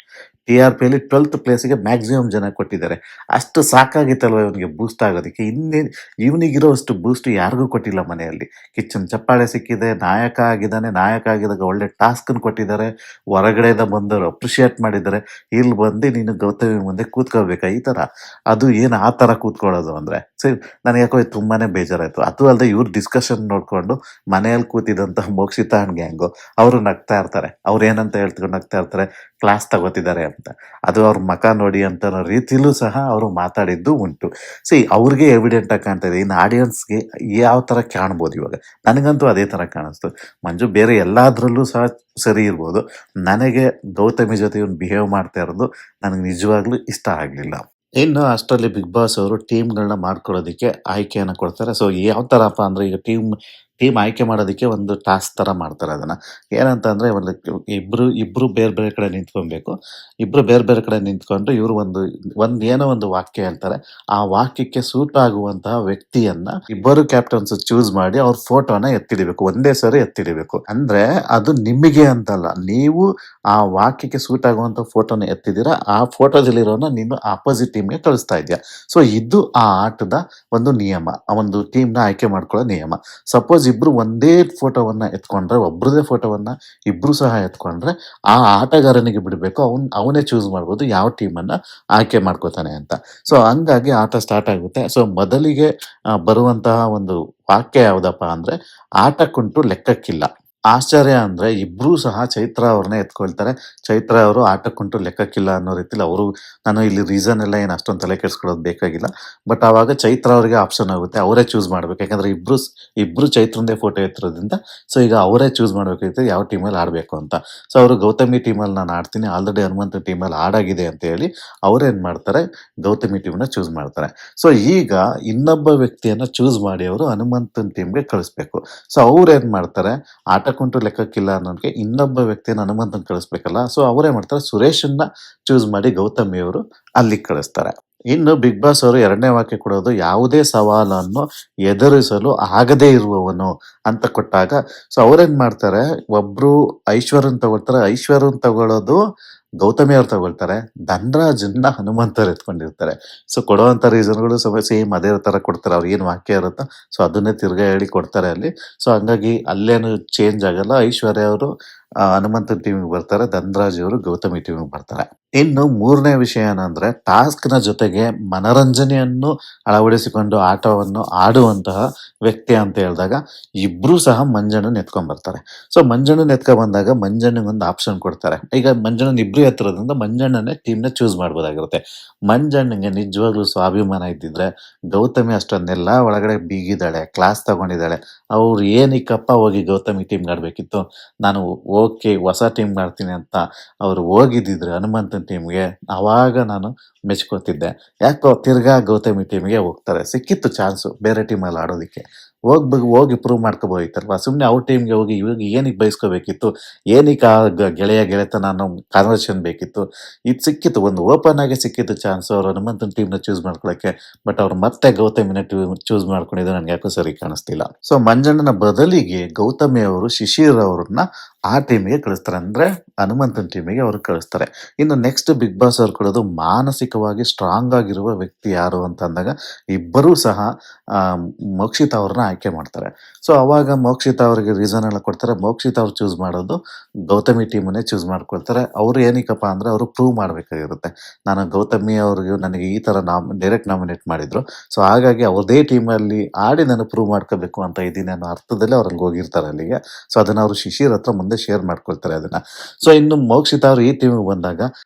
TRPಯಲ್ಲಿ 12th ಪ್ಲೇಸಿಗೆ ಮ್ಯಾಕ್ಸಿಮಮ್ ಜನ ಕೊಟ್ಟಿದ್ದಾರೆ. ಅಷ್ಟು ಸಾಕಾಗಿತ್ತಲ್ವ ಇವನಿಗೆ ಬೂಸ್ಟ್ ಆಗೋದಕ್ಕೆ. ಇವನಿಗಿರೋ ಅಷ್ಟು ಬೂಸ್ಟ್ ಯಾರಿಗೂ ಕೊಟ್ಟಿಲ್ಲ ಮನೆಯಲ್ಲಿ. ಕಿಚ್ಚನ್ ಚಪ್ಪಾಳೆ ಸಿಕ್ಕಿದೆ, ನಾಯಕ ಆಗಿದ್ದಾನೆ. ನಾಯಕ ಆಗಿದಾಗ ಒಳ್ಳೆ ಟಾಸ್ಕನ್ನು ಕೊಟ್ಟಿದ್ದಾರೆ. ಹೊರಗಡೆಯಿಂದ ಬಂದವರು ಅಪ್ರಿಷಿಯೇಟ್ ಮಾಡಿದ್ದಾರೆ. ಇಲ್ಲಿ ಬಂದು ನೀನು ಗೌತಮಿ ಮುಂದೆ ಕೂತ್ಕೋಬೇಕಾ ಈ ಥರ? ಅದು ಏನು ಆ ಥರ ಕೂತ್ಕೊಳ್ಳೋದು ಅಂದರೆ ಸರಿ, ನನಗೆ ಯಾಕೋ ಇದು ತುಂಬಾನೇ ಬೇಜಾರಾಯಿತು. ಅದು ಅಲ್ಲದೆ ಇವ್ರ ಡಿಸ್ಕಷನ್ ನೋಡಿಕೊಂಡು ಮನೆಯಲ್ಲಿ ಕೂತಿದ್ದಂಥ ಮೋಕ್ಷಿತಾ ಅಂಡ್ ಗ್ಯಾಂಗು ಅವರು ನಗ್ತಾ ಇರ್ತಾರೆ. ಅವ್ರು ಏನಂತ ಹೇಳ್ಕೊಂಡು ನಗ್ತಾ ಇರ್ತಾರೆ, ಕ್ಲಾಸ್ ತಗೋತಿದ್ದಾರೆ ಅಂತ. ಅದು ಅವ್ರ ಮಕ ನೋಡಿ ಅಂತ ರೀತಿಲೂ ಸಹ ಅವರು ಮಾತಾಡಿದ್ದು ಉಂಟು. ಅವ್ರಿಗೆ ಎವಿಡೆಂಟ್ ಆಗಿ ಕಾಣ್ತಾ ಇದೆ. ಇನ್ನು ಆಡಿಯನ್ಸ್ಗೆ ಯಾವ ಥರ ಕಾಣ್ಬೋದು ಇವಾಗ? ನನಗಂತೂ ಅದೇ ಥರ ಕಾಣಿಸ್ತು. ಮಂಜು ಬೇರೆ ಎಲ್ಲಾದ್ರಲ್ಲೂ ಸಹ ಸರಿ ಇರ್ಬೋದು. ನನಗೆ ಗೌತಮಿ ಜೊತೆ ಇವನು ಬಿಹೇವ್ ಮಾಡ್ತಾ ಇರೋದು ನನಗೆ ನಿಜವಾಗ್ಲೂ ಇಷ್ಟ ಆಗಲಿಲ್ಲ. ಇನ್ನು ಅಷ್ಟರಲ್ಲಿ ಬಿಗ್ ಬಾಸ್ ಅವರು ಟೀಮ್ಗಳನ್ನ ಮಾಡ್ಕೊಳ್ಳೋದಕ್ಕೆ ಆಯ್ಕೆಯನ್ನು ಕೊಡ್ತಾರೆ. ಯಾವ ಥರಪ್ಪ ಅಂದರೆ ಈಗ ಟೀಮ್ ಆಯ್ಕೆ ಮಾಡೋದಕ್ಕೆ ಒಂದು ಟಾಸ್ಕ್ ಥರ ಮಾಡ್ತಾರೆ ಅದನ್ನು. ಏನಂತ ಅಂದರೆ ಒಂದು ಇಬ್ಬರು ಬೇರೆ ಬೇರೆ ಕಡೆ ನಿಂತ್ಕೊಬೇಕು. ಇಬ್ಬರು ಬೇರೆ ಬೇರೆ ಕಡೆ ನಿಂತ್ಕೊಂಡು ಇವರು ಏನೋ ಒಂದು ವಾಕ್ಯ ಹೇಳ್ತಾರೆ. ಆ ವಾಕ್ಯಕ್ಕೆ ಸೂಟ್ ಆಗುವಂತಹ ವ್ಯಕ್ತಿಯನ್ನ ಇಬ್ಬರು ಕ್ಯಾಪ್ಟನ್ಸ್ ಚೂಸ್ ಮಾಡಿ ಅವ್ರ ಫೋಟೋನ ಎತ್ತಿಡಿಬೇಕು. ಒಂದೇ ಸರಿ ಎತ್ತಿಡಿಬೇಕು. ಅಂದ್ರೆ ಅದು ನಿಮಗೆ ಅಂತಲ್ಲ, ನೀವು ಆ ವಾಕ್ಯಕ್ಕೆ ಸೂಟ್ ಆಗುವಂತ ಫೋಟೋನ ಎತ್ತಿದ್ದೀರಾ, ಆ ಫೋಟೋದಲ್ಲಿರೋನ ನೀನು ಆಪೋಸಿಟ್ ಟೀಮ್ಗೆ ಕಳಿಸ್ತಾ ಇದೆಯಾ. ಇದು ಆ ಆಟದ ಒಂದು ನಿಯಮ, ಆ ಒಂದು ಟೀಮ್ನ ಆಯ್ಕೆ ಮಾಡ್ಕೊಳ್ಳೋ ನಿಯಮ. ಸಪೋಸ್ ಇಬ್ರು ಒಂದೇ ಫೋಟೋವನ್ನ ಎತ್ಕೊಂಡ್ರೆ, ಒಬ್ರದೇ ಫೋಟೋವನ್ನ ಇಬ್ರು ಸಹ ಎತ್ಕೊಂಡ್ರೆ ಆ ಆಟಗಾರನಿಗೆ ಬಿಡಬೇಕು. ಅವನೇ ಚೂಸ್ ಮಾಡ್ಬೋದು ಯಾವ ಟೀಮನ್ನ ಆಯ್ಕೆ ಮಾಡ್ಕೋತಾನೆ ಅಂತ. ಹಂಗಾಗಿ ಆಟ ಸ್ಟಾರ್ಟ್ ಆಗುತ್ತೆ. ಮೊದಲಿಗೆ ಬರುವಂತಹ ಒಂದು ವಾಕ್ಯ ಯಾವ್ದಪ್ಪ ಅಂದ್ರೆ, ಆಟಕ್ಕುಂಟು ಲೆಕ್ಕಕ್ಕಿಲ್ಲ. ಆಶ್ಚರ್ಯ ಅಂದ್ರೆ ಇಬ್ರೂ ಸಹ ಚೈತ್ರ ಅವ್ರನ್ನೇ ಎತ್ಕೊಳ್ತಾರೆ. ಚೈತ್ರ ಅವರು ಆಟಕ್ಕುಂಟು ಲೆಕ್ಕಕ್ಕಿಲ್ಲ ಅನ್ನೋ ರೀತಿಲಿ ಅವರು, ನಾನು ಇಲ್ಲಿ ರೀಸನ್ ಎಲ್ಲ ಏನು ಅಷ್ಟೊಂದು ತಲೆ ಕೆಡಿಸ್ಕೊಳ್ಳೋದು ಬೇಕಾಗಿಲ್ಲ. ಬಟ್ ಆವಾಗ ಚೈತ್ರ ಅವರಿಗೆ ಆಪ್ಷನ್ ಆಗುತ್ತೆ, ಅವರೇ ಚೂಸ್ ಮಾಡ್ಬೇಕು. ಯಾಕಂದ್ರೆ ಇಬ್ರು ಚೈತ್ರಂದೇ ಫೋಟೋ ಎತ್ತಿರೋದ್ರಿಂದ ಈಗ ಅವರೇ ಚೂಸ್ ಮಾಡ್ಬೇಕಾಗುತ್ತೆ ಯಾವ ಟೀಮಲ್ಲಿ ಆಡಬೇಕು ಅಂತ. ಅವರು ಗೌತಮಿ ಟೀಮಲ್ಲಿ ನಾನು ಆಡ್ತೀನಿ, ಆಲ್ರೆಡಿ ಹನುಮಂತ ಟೀಮಲ್ಲಿ ಆಡಾಗಿದೆ ಅಂತ ಹೇಳಿ ಅವ್ರೇನ್ ಮಾಡ್ತಾರೆ, ಗೌತಮಿ ಟೀಮ್ನ ಚೂಸ್ ಮಾಡ್ತಾರೆ. ಈಗ ಇನ್ನೊಬ್ಬ ವ್ಯಕ್ತಿಯನ್ನ ಚೂಸ್ ಮಾಡಿ ಅವರು ಹನುಮಂತನ ಟೀಮ್ಗೆ ಕಳಿಸ್ಬೇಕು. ಅವ್ರೇನ್ ಮಾಡ್ತಾರೆ, ಆಟಕ್ಕುಂಟು ಲೆಕ್ಕಕ್ಕಿಲ್ಲ ಅನ್ನೋದಕ್ಕೆ ಇನ್ನೊಬ್ಬ ವ್ಯಕ್ತಿಯನ್ನು ಹನುಮಂತನ್ ಕಳಿಸ್ಬೇಕಲ್ಲ. ಅವರೇ ಮಾಡ್ತಾರೆ, ಸುರೇಶನ್ನ ಚೂಸ್ ಮಾಡಿ ಗೌತಮಿ ಅವರು ಅಲ್ಲಿಗೆ ಕಳಿಸ್ತಾರೆ. ಇನ್ನು ಬಿಗ್ ಬಾಸ್ ಅವರು 2ನೇ ವಾಕ್ಯ ಕೊಡೋದು, ಯಾವುದೇ ಸವಾಲನ್ನು ಎದುರಿಸಲು ಆಗದೇ ಇರುವವನು ಅಂತ ಕೊಟ್ಟಾಗ ಅವ್ರೇನ್ ಮಾಡ್ತಾರೆ, ಒಬ್ರು ಐಶ್ವರ್ಯನ್ ತಗೊಳ್ತಾರೆ. ಐಶ್ವರ್ಯನ್ ತಗೊಳ್ಳೋದು ಗೌತಮಿ ಅವ್ರು ತಗೊಳ್ತಾರೆ. ಧನರಾಜನ್ನ ಹನುಮಂತರು ಎತ್ಕೊಂಡಿರ್ತಾರೆ. ಸೊ ಕೊಡುವಂತ ರೀಸನ್‌ಗಳು ಸೇಮ್ ಅದೇ ತರ ಕೊಡ್ತಾರೆ. ಅವ್ರಿಗೆ ಏನು ವಾಕ್ಯ ಇರುತ್ತೋ ಸೊ ಅದನ್ನೇ ತಿರ್ಗಾ ಹೇಳಿ ಕೊಡ್ತಾರೆ ಅಲ್ಲಿ. ಸೊ ಹಂಗಾಗಿ ಅಲ್ಲೇನು ಚೇಂಜ್ ಆಗಲ್ಲ. ಐಶ್ವರ್ಯ ಅವರು ಹನುಮಂತನ್ ಟೀಮಿಗೆ ಬರ್ತಾರೆ. ಧನರಾಜ್ ಅವರು ಗೌತಮಿ ಟೀಮಿಗೆ ಬರ್ತಾರೆ. ಇನ್ನು 3ನೇ ವಿಷಯ ಏನಂದ್ರೆ ಟಾಸ್ಕ್‌ನ ಜೊತೆಗೆ ಮನರಂಜನೆಯನ್ನು ಅಳವಡಿಸಿಕೊಂಡು ಆಟವನ್ನು ಆಡುವಂತಹ ವ್ಯಕ್ತಿ ಅಂತ ಹೇಳಿದಾಗ ಇಬ್ರೂ ಸಹ ಮಂಜಣ್ಣನ್ ಎತ್ಕೊಂಡ್ ಬರ್ತಾರೆ. ಸೊ ಮಂಜಣ್ಣನ್ ಎತ್ಕೊಂಡ್ ಬಂದಾಗ ಮಂಜಣ್ಣಂಗೆ ಒಂದು ಆಪ್ಷನ್ ಕೊಡ್ತಾರೆ. ಈಗ ಮಂಜಣ್ಣನ್ ಇಬ್ರು ಎತ್ತಿರೋದ್ರಿಂದ ಮಂಜಣ್ಣನೇ ಟೀಮ್‌ನ ಚೂಸ್ ಮಾಡ್ಬೋದಾಗಿರುತ್ತೆ. ಮಂಜಣ್ಣಂಗೆ ನಿಜವಾಗ್ಲೂ ಸ್ವಾಭಿಮಾನ ಇದ್ದಿದ್ರೆ ಗೌತಮಿ ಅಷ್ಟೊಂದೆಲ್ಲ ಒಳಗಡೆ ಬೀಗಿದಾಳೆ, ಕ್ಲಾಸ್ ತಗೊಂಡಿದ್ದಾಳೆ. ಅವ್ರು ಏನಕ್ಕಪ್ಪ ಹೋಗಿ ಗೌತಮಿ ಟೀಮ್‌ಗೆ ಆಡ್ಬೇಕಿತ್ತು? ನಾನು ಓಕೆ ಹೊಸ ಟೀಮ್‌ಗೆ ಆಡ್ತೀನಿ ಅಂತ ಅವ್ರು ಹೋಗಿದ್ದಿದ್ರೆ ಹನುಮಂತನ್ ಟೀಮ್‌ಗೆ ಅವಾಗ ನಾನು ಮೆಚ್ಕೋತಿದ್ದೆ. ಯಾಕೋ ತಿರ್ಗಾ ಗೌತಮಿ ಟೀಮ್‌ಗೆ ಹೋಗ್ತಾರೆ. ಸಿಕ್ಕಿತ್ತು ಚಾನ್ಸು ಬೇರೆ ಟೀಮಲ್ಲಿ ಆಡೋದಿಕ್ಕೆ. ಹೋಗಿ ಪ್ರೂವ್ ಮಾಡ್ಕೋಬೋದಿತ್ತಲ್ವಾ? ಸುಮ್ನೆ ಅವ್ರ ಟೀಮ್‌ಗೆ ಹೋಗಿ ಇವಾಗ ಏನಕ್ಕೆ ಬೈಸ್ಕೋಬೇಕಿತ್ತು? ಏನಕ್ಕೆ ಆ ಗೆಳೆತನ ಅನ್ನೋ ಕನ್ವರ್ಷನ್ ಬೇಕಿತ್ತು? ಇದು ಸಿಕ್ಕಿತ್ತು. ಒಂದು ಓಪನ್ ಆಗಿ ಸಿಕ್ಕಿತ್ತು ಚಾನ್ಸು ಅವ್ರು ಹನುಮಂತನ್ ಟೀಮ್‌ನ ಚೂಸ್ ಮಾಡ್ಕೊಳಕ್ಕೆ. ಬಟ್ ಅವ್ರು ಮತ್ತೆ ಗೌತಮಿನ ಚೂಸ್ ಮಾಡ್ಕೊಂಡಿದ್ದು ನನ್ಗೆ ಯಾಕೋ ಸರಿ ಕಾಣಿಸ್ತಿಲ್ಲ. ಸೊ ಮಂಜಣ್ಣನ ಬದಲಿಗೆ ಗೌತಮಿ ಅವರು ಶಿಶಿರ್ ಅವ್ರನ್ನ ಆ ಟೀಮಿಗೆ ಕಳಿಸ್ತಾರೆ. ಅಂದ್ರೆ ಹನುಮಂತನ್ ಟೀಮಿಗೆ ಅವ್ರು ಕಳಿಸ್ತಾರೆ. ಇನ್ನು ನೆಕ್ಸ್ಟ್ ಬಿಗ್ ಬಾಸ್ ಅವ್ರು ಕೊಡೋದು ಮಾನಸಿಕವಾಗಿ ಸ್ಟ್ರಾಂಗ್ ಆಗಿರುವ ವ್ಯಕ್ತಿ ಯಾರು ಅಂತ ಅಂದಾಗ ಇಬ್ಬರೂ ಸಹ ಆ, ಮೋಕ್ಷಿತಾ ಅವ್ರನ್ನ ಆಯ್ಕೆ ಮಾಡ್ತಾರೆ. ಸೊ ಅವಾಗ ಮೋಕ್ಷಿತಾ ಅವರಿಗೆ ರೀಸನ್ ಎಲ್ಲ ಕೊಡ್ತಾರೆ. ಮೋಕ್ಷಿತಾ ಅವ್ರು ಚೂಸ್ ಮಾಡೋದು ಗೌತಮಿ ಟೀಮನ್ನೇ ಚೂಸ್ ಮಾಡ್ಕೊಳ್ತಾರೆ. ಅವ್ರು ಏನಕ್ಕಪ್ಪ ಅಂದ್ರೆ ಅವರು ಪ್ರೂವ್ ಮಾಡ್ಬೇಕಾಗಿರುತ್ತೆ. ನಾನು ಗೌತಮಿ ಅವ್ರಿಗೆ ನನಗೆ ಈ ತರ ಡೈರೆಕ್ಟ್ ನಾಮಿನೇಟ್ ಮಾಡಿದ್ರು. ಸೊ ಹಾಗಾಗಿ ಅವ್ರದೇ ಟೀಮಲ್ಲಿ ಆಡಿ ನಾನು ಪ್ರೂವ್ ಮಾಡ್ಕೋಬೇಕು ಅಂತ ಇದ್ದೀನಿ ಅನ್ನೋ ಅರ್ಥದಲ್ಲಿ ಅವ್ರು ಹಂಗೆ ಹೋಗಿರ್ತಾರೆ ಅಲ್ಲಿಗೆ. ಸೊ ಅದನ್ನ ಅವರು ಶಿಶಿರ್ ಹತ್ರ ಮುಂದೆ ಶೇರ್ ಮಾಡ್ಕೊಳ್ತಾರೆ ಅದನ್ನ. ಸೊ ಇನ್ನು ಮೋಕ್ಷಿತಾ ಅವರು ಈ ಟೀಮಿಗೆ ಬಂದಾಗ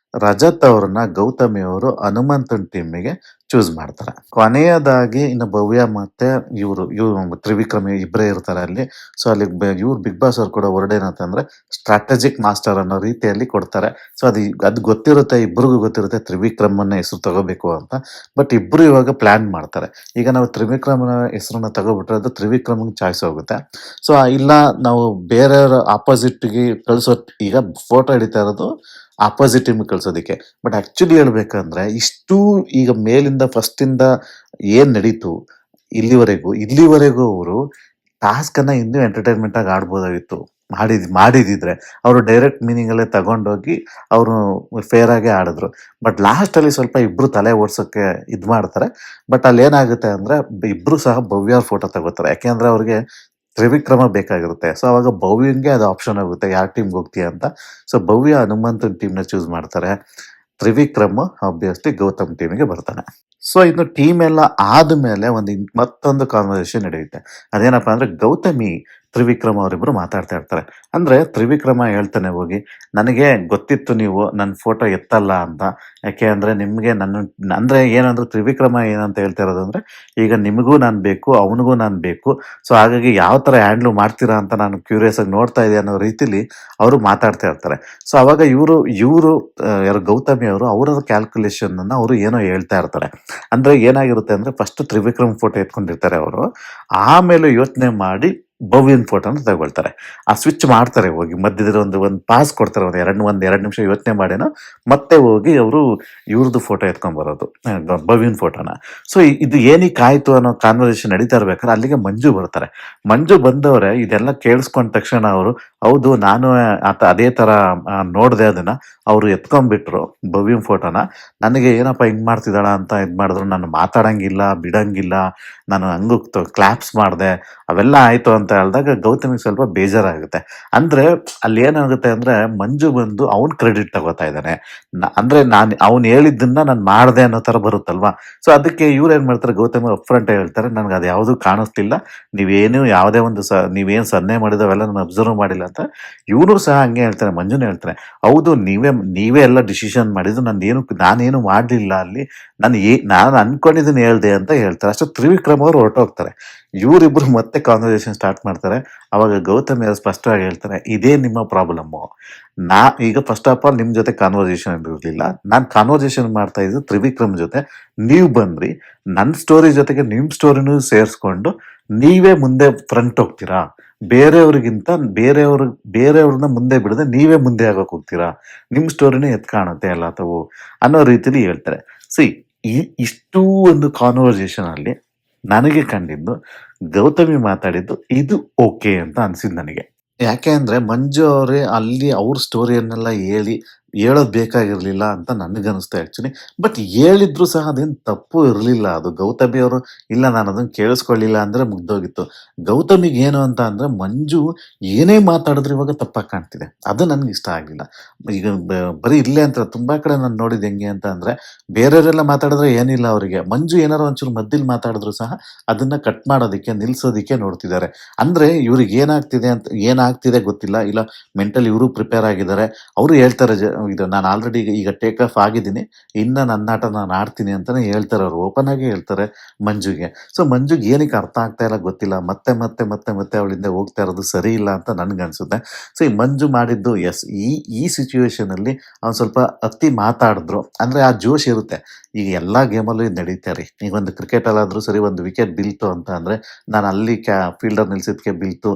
ರಜತ್ ಅವ್ರನ್ನ ಗೌತಮಿ ಅವರು ಹನುಮಂತನ್ ಟೀಮಿಗೆ ಚೂಸ್ ಮಾಡ್ತಾರೆ. ಕೊನೆಯದಾಗಿ ಇನ್ನು ಭವ್ಯ ಮತ್ತೆ ಇವ್ರು ತ್ರಿವಿಕ್ರಮ್ ಇಬ್ಬರೇ ಇರ್ತಾರೆ ಅಲ್ಲಿ. ಸೊ ಅಲ್ಲಿ ಇವ್ರು ಬಿಗ್ ಬಾಸ್ ಅವ್ರು ಕೊಡೋ ವರ್ಡ್ ಏನಂತಂದ್ರೆ ಸ್ಟ್ರಾಟಜಿಕ್ ಮಾಸ್ಟರ್ ಅನ್ನೋ ರೀತಿಯಲ್ಲಿ ಕೊಡ್ತಾರೆ. ಸೊ ಅದು ಗೊತ್ತಿರುತ್ತೆ, ಇಬ್ಬರಿಗೂ ಗೊತ್ತಿರುತ್ತೆ ತ್ರಿವಿಕ್ರಮನ ಹೆಸರು ತಗೋಬೇಕು ಅಂತ. ಬಟ್ ಇಬ್ರು ಇವಾಗ ಪ್ಲಾನ್ ಮಾಡ್ತಾರೆ. ಈಗ ನಾವು ತ್ರಿವಿಕ್ರಮನ ಹೆಸರನ್ನ ತಗೋಬಿಟ್ರೆ ಅದು ತ್ರಿವಿಕ್ರಮ್ಗೆ ಚಾಯ್ಸ್ ಹೋಗುತ್ತೆ. ಸೊ ಇಲ್ಲ ನಾವು ಬೇರೆಯವ್ರ ಆಪೋಸಿಟ್ಗೆ ಕಳ್ಸೋ, ಈಗ ಫೋಟೋ ಹಿಡಿತಾ ಇರೋದು ಆಪೋಸಿಟ್ ಟೀಮ್ ಕಳ್ಸೋದಿಕ್ಕೆ. ಬಟ್ ಆಕ್ಚುಲಿ ಹೇಳ್ಬೇಕಂದ್ರೆ ಇಷ್ಟು ಈಗ ಮೇಲಿಂದ ಫಸ್ಟ್ ಇಂದ ಏನ್ ನಡೀತು ಇಲ್ಲಿವರೆಗೂ ಅವರು ಟಾಸ್ಕ್ ಅನ್ನ ಇನ್ನೂ ಎಂಟರ್ಟೈನ್ಮೆಂಟ್ ಆಗಿ ಆಡ್ಬೋದಾಗಿತ್ತು. ಮಾಡಿದಿದ್ರೆ ಅವರು ಡೈರೆಕ್ಟ್ ಮೀನಿಂಗ್ ಅಲ್ಲೇ ತಗೊಂಡೋಗಿ ಅವರು ಫೇರ್ ಆಗಿ ಆಡಿದ್ರು. ಬಟ್ ಲಾಸ್ಟ್ ಅಲ್ಲಿ ಸ್ವಲ್ಪ ಇಬ್ರು ತಲೆ ಓಡ್ಸೋಕೆ ಇದ್ ಮಾಡ್ತಾರೆ. ಬಟ್ ಅಲ್ಲಿ ಏನಾಗುತ್ತೆ ಅಂದ್ರೆ ಇಬ್ರು ಸಹ ಭವ್ಯ ಫೋಟೋ ತಗೋತಾರೆ. ಯಾಕೆಂದ್ರೆ ಅವ್ರಿಗೆ ತ್ರಿವಿಕ್ರಮ ಬೇಕಾಗಿರುತ್ತೆ. ಸೊ ಅವಾಗ ಭವ್ಯಂಗೆ ಅದು ಆಪ್ಷನ್ ಆಗುತ್ತೆ ಯಾವ ಟೀಮ್ಗೆ ಹೋಗ್ತೀಯ ಅಂತ. ಸೊ ಭವ್ಯ ಹನುಮಂತನ್ ಟೀಮ್‌ನ ಚೂಸ್ ಮಾಡ್ತಾರೆ. ತ್ರಿವಿಕ್ರಮ್ ಆಬ್ವಿಯಸ್ಲಿ ಗೌತಮ್ ಟೀಮಿಗೆ ಬರ್ತಾನೆ. ಸೊ ಇನ್ನು ಟೀಮ್ ಎಲ್ಲ ಆದ್ಮೇಲೆ ಮತ್ತೊಂದು ಕಾನ್ವರ್ಸೇಷನ್ ನಡೆಯುತ್ತೆ. ಅದೇನಪ್ಪಾ ಅಂದ್ರೆ ಗೌತಮಿ ತ್ರಿವಿಕ್ರಮ್ ಅವರಿಬ್ರು ಮಾತಾಡ್ತಾ ಇರ್ತಾರೆ. ಅಂದ್ರೆ ತ್ರಿವಿಕ್ರಮ ಹೇಳ್ತಾನೆ ಹೋಗಿ, ನನಗೆ ಗೊತ್ತಿತ್ತು ನೀವು ನನ್ನ ಫೋಟೋ ಎತ್ತಲ್ಲ ಅಂತ. ಯಾಕೆ ಅಂದ್ರೆ ನಿಮ್ಗೆ ಅಂದ್ರೆ ಏನಂದ್ರೆ ತ್ರಿವಿಕ್ರಮ ಏನಂತ ಹೇಳ್ತಾ ಇರೋದಂದ್ರೆ ಈಗ ನಿಮಗೂ ನಾನ್ ಬೇಕು, ಅವನಿಗೂ ನಾನ್ ಬೇಕು. ಸೊ ಹಾಗಾಗಿ ಯಾವ ತರ ಹ್ಯಾಂಡ್ಲ್ ಮಾಡ್ತೀರಾ ಅಂತ ನಾನು ಕ್ಯೂರಿಯಸ್ ಆಗಿ ನೋಡ್ತಾ ಇದ್ದೆ ಅನ್ನೋ ರೀತಿಲಿ ಅವರು ಮಾತಾಡ್ತಾ ಇರ್ತಾರೆ. ಸೊ ಅವಾಗ ಇವರು ಯಾರು ಗೌತಮಿ ಅವರು ಅವರ ಕ್ಯಾಲ್ಕುಲೇಷನ್ ಅನ್ನ ಅವರು ಏನೋ ಹೇಳ್ತಾ ಇರ್ತಾರೆ. ಅಂದ್ರೆ ಏನಾಗಿರುತ್ತೆ ಅಂದ್ರೆ ಫಸ್ಟ್ ತ್ರಿವಿಕ್ರಮ್ ಫೋಟೋ ಎತ್ಕೊಂಡಿರ್ತಾರೆ ಅವರು. ಆಮೇಲೆ ಯೋಚನೆ ಮಾಡಿ ಭವ್ಯನ್ ಫೋಟೋನ ತಗೊಳ್ತಾರೆ. ಆ ಸ್ವಿಚ್ ಮಾಡ್ತಾರೆ ಹೋಗಿ ಮಧ್ಯದಲ್ಲಿ ಒಂದು ಪಾಸ್ ಕೊಡ್ತಾರೆ. ಒಂದ್ ಎರಡು ನಿಮಿಷ ಯೋಚನೆ ಮಾಡೇನೋ ಮತ್ತೆ ಹೋಗಿ ಅವರು ಇವ್ರದ್ದು ಫೋಟೋ ಎತ್ಕೊಂಡ್ ಬರೋದು, ಭವ್ಯನ್ ಫೋಟೋನ. ಸೊ ಇದು ಏನಕ್ಕೆ ಆಯ್ತು ಅನ್ನೋ ಕಾನ್ವರ್ಸೇಷನ್ ನಡೀತಾ ಇರ್ಬೇಕಾದ್ರೆ ಅಲ್ಲಿಗೆ ಮಂಜು ಬರ್ತಾರೆ. ಮಂಜು ಬಂದವ್ರೆ ಇದೆಲ್ಲ ಕೇಳಿಸ್ಕೊಂಡ ತಕ್ಷಣ ಅವರು ಹೌದು ನಾನು ಅದೇ ತರ ನೋಡ್ದೆ ಅದನ್ನ. ಅವ್ರು ಎತ್ಕೊಂಡ್ಬಿಟ್ರು ಭವ್ಯನ್ ಫೋಟೋನ. ನನಗೆ ಏನಪ್ಪ ಹಿಂಗ್ ಮಾಡ್ತಿದ್ದಾಳ ಅಂತ ಇದ್ ಮಾಡಿದ್ರು. ನಾನು ಮಾತಾಡಂಗಿಲ್ಲ, ಬಿಡಂಗಿಲ್ಲ, ನಾನು ಹಂಗು ಕ್ಲಾಪ್ಸ್ ಮಾಡ್ದೆ, ಅವೆಲ್ಲ ಆಯ್ತು ಅಂತ ಹೇಳಿದಾಗ ಗೌತಮಿಗೆ ಸ್ವಲ್ಪ ಬೇಜಾರಾಗುತ್ತೆ. ಅಂದ್ರೆ ಅಲ್ಲಿ ಏನಾಗುತ್ತೆ ಅಂದ್ರೆ ಮಂಜು ಬಂದು ಅವ್ನ್ ಕ್ರೆಡಿಟ್ ತಗೋತಾ ಇದ್ದಾನೆ. ಅಂದ್ರೆ ಅವ್ನು ಹೇಳಿದ್ದನ್ನ ನಾನು ಮಾಡ್ದೆ ಅನ್ನೋ ತರ ಬರುತ್ತಲ್ವಾ. ಸೊ ಅದಕ್ಕೆ ಇವ್ರು ಏನ್ ಮಾಡ್ತಾರೆ, ಗೌತಮಿ ಅಪ್ಫ್ರಂಟ್ ಹೇಳ್ತಾರೆ, ನನ್ಗೆ ಅದು ಯಾವ್ದು ಕಾಣಿಸ್ತಿಲ್ಲ, ನೀವೇನು ಯಾವುದೇ ಒಂದು ನೀವೇನ್ ಸನ್ನೆ ಮಾಡಿದವೆಲ್ಲ ನಾನು ಅಬ್ಸರ್ವ್ ಮಾಡಿಲ್ಲ ಅಂತ. ಇವನು ಸಹ ಹಂಗೆ ಹೇಳ್ತಾರೆ, ಮಂಜುನೇ ಹೇಳ್ತಾರೆ, ಹೌದು ನೀವೇ ಎಲ್ಲ ಡಿಸಿಷನ್ ಮಾಡಿದ್ದು, ನಾನೇನು ಮಾಡ್ಲಿಲ್ಲ ಅಲ್ಲಿ, ನಾನು ಅನ್ಕೊಂಡಿದ್ದೀನಿ ಹೇಳ್ದೆ ಅಂತ ಹೇಳ್ತಾರೆ. ಅಷ್ಟು ತ್ರಿವಿಕ್ರಮ್ ಅವರು ಹೊರಟೋಗ್ತಾರೆ. ಇವರಿಬ್ರು ಮತ್ತೆ ಕಾನ್ವರ್ಸೇಷನ್ ಸ್ಟಾರ್ಟ್ ಮಾಡ್ತಾರೆ. ಅವಾಗ ಗೌತಮಿ ಅವರು ಸ್ಪಷ್ಟವಾಗಿ ಹೇಳ್ತಾರೆ, ಇದೇ ನಿಮ್ಮ ಪ್ರಾಬ್ಲಮ್ಮು. ಈಗ ಫಸ್ಟ್ ಆಫ್ ಆಲ್ ನಿಮ್ ಜೊತೆ ಕಾನ್ವರ್ಸೇಷನ್ ಇರಲಿಲ್ಲ, ನಾನ್ ಕಾನ್ವರ್ಸೇಷನ್ ಮಾಡ್ತಾ ಇದ್ದು ತ್ರಿವಿಕ್ರಮ್ ಜೊತೆ. ನೀವು ಬಂದ್ರಿ ನನ್ನ ಸ್ಟೋರಿ ಜೊತೆಗೆ ನಿಮ್ ಸ್ಟೋರಿನೂ ಸೇರಿಸ್ಕೊಂಡು ನೀವೇ ಮುಂದೆ ಫ್ರಂಟ್ ಹೋಗ್ತೀರಾ. ಬೇರೆಯವ್ರಿಗಿಂತ ಬೇರೆಯವ್ರನ್ನ ಮುಂದೆ ಬಿಡದೆ ನೀವೇ ಮುಂದೆ ಆಗೋಕ್ ಹೋಗ್ತೀರಾ. ನಿಮ್ ಸ್ಟೋರಿನೇ ಎತ್ ಕಾಣುತ್ತೆ ಎಲ್ಲ ತವು ಅನ್ನೋ ರೀತಿಲಿ ಹೇಳ್ತಾರೆ. ಸಿ ಇಷ್ಟೂ ಒಂದು ಕಾನ್ವರ್ಸೇಷನ್ ಅಲ್ಲಿ ನನಗೆ ಕಂಡಿದ್ದು ಗೌತಮಿ ಮಾತಾಡಿದ್ದು ಇದು ಓಕೆ ಅಂತ ಅನ್ಸಿದ್ ನನಗೆ. ಯಾಕೆ ಅಂದ್ರೆ ಮಂಜು ಅವರೇ ಅಲ್ಲಿ ಅವ್ರ ಸ್ಟೋರಿಯನ್ನೆಲ್ಲ ಹೇಳಿ ಹೇಳೋದು ಬೇಕಾಗಿರ್ಲಿಲ್ಲ ಅಂತ ನನಗನ್ನಿಸ್ತು ಆ್ಯಕ್ಚುಲಿ. ಬಟ್ ಹೇಳಿದ್ರು ಸಹ ಅದೇನು ತಪ್ಪು ಇರಲಿಲ್ಲ. ಅದು ಗೌತಮಿ ಅವರು ಇಲ್ಲ ನಾನು ಅದನ್ನ ಕೇಳಿಸ್ಕೊಳ್ಳಿಲ್ಲ ಅಂದ್ರೆ ಮುಗ್ದೋಗಿತ್ತು. ಗೌತಮಿಗೆ ಏನು ಅಂತ ಅಂದ್ರೆ ಮಂಜು ಏನೇ ಮಾತಾಡಿದ್ರು ಇವಾಗ ತಪ್ಪಾಗಿ ಕಾಣ್ತಿದೆ. ಅದು ನನಗೆ ಇಷ್ಟ ಆಗ್ಲಿಲ್ಲ. ಈಗ ಬರೀ ಇಲ್ಲೇ ಅಂತ ತುಂಬಾ ಕಡೆ ನಾನು ನೋಡಿದ್ದು ಹೆಂಗೆ ಅಂತ ಅಂದ್ರೆ ಬೇರೆಯವರೆಲ್ಲ ಮಾತಾಡಿದ್ರೆ ಏನಿಲ್ಲ ಅವರಿಗೆ. ಮಂಜು ಏನಾರು ಒಂಚೂರು ಮಧ್ಯದಲ್ಲಿ ಮಾತಾಡಿದ್ರು ಸಹ ಅದನ್ನ ಕಟ್ ಮಾಡೋದಕ್ಕೆ, ನಿಲ್ಸೋದಕ್ಕೆ ನೋಡ್ತಿದ್ದಾರೆ. ಅಂದ್ರೆ ಇವ್ರಿಗೆ ಏನಾಗ್ತಿದೆ ಗೊತ್ತಿಲ್ಲ. ಇಲ್ಲ ಮೆಂಟಲಿ ಇವರು ಪ್ರಿಪೇರ್ ಆಗಿದ್ದಾರೆ. ಅವರು ಹೇಳ್ತಾರೆ ಇದು ನಾನು ಆಲ್ರೆಡಿ ಈಗ ಟೇಕ್ ಆಫ್ ಆಗಿದ್ದೀನಿ. ಇನ್ನ ನನ್ನ ಆಟ ನಾನು ಆಡ್ತೀನಿ ಅಂತಾನೆ ಹೇಳ್ತಾರೆ ಅವ್ರು. ಓಪನ್ ಆಗಿ ಹೇಳ್ತಾರೆ ಮಂಜುಗೆ. ಸೊ ಮಂಜುಗೆ ಏನಕ್ಕೆ ಅರ್ಥ ಆಗ್ತಾ ಇಲ್ಲ ಗೊತ್ತಿಲ್ಲ. ಮತ್ತೆ ಅವಳ ಹಿಂದೆ ಹೋಗ್ತಾ ಇರೋದು ಸರಿ ಇಲ್ಲ ಅಂತ ನನ್ಗನ್ಸುತ್ತೆ. ಸೊ ಈ ಮಂಜು ಮಾಡಿದ್ದು ಎಸ್ ಈ ಸಿಚುವೇಶನ್ ಅಲ್ಲಿ ಅವ್ನು ಸ್ವಲ್ಪ ಅತಿ ಮಾತಾಡಿದ್ರು. ಅಂದ್ರೆ ಆ ಜೋಶ್ ಇರುತ್ತೆ. ಈಗ ಎಲ್ಲಾ ಗೇಮಲ್ಲೂ ಇದು ನಡೀತಾ ರೀ. ಈಗ ಒಂದು ಕ್ರಿಕೆಟ್ ಅಲ್ಲಾದ್ರೂ ಸರಿ ಒಂದು ವಿಕೆಟ್ ಬೀಳ್ತು ಅಂತ ಅಂದ್ರೆ ನಾನು ಅಲ್ಲಿ ಫೀಲ್ಡರ್ ನಿಲ್ಸಿದ್ಕೆ ಬೀಳ್ತು.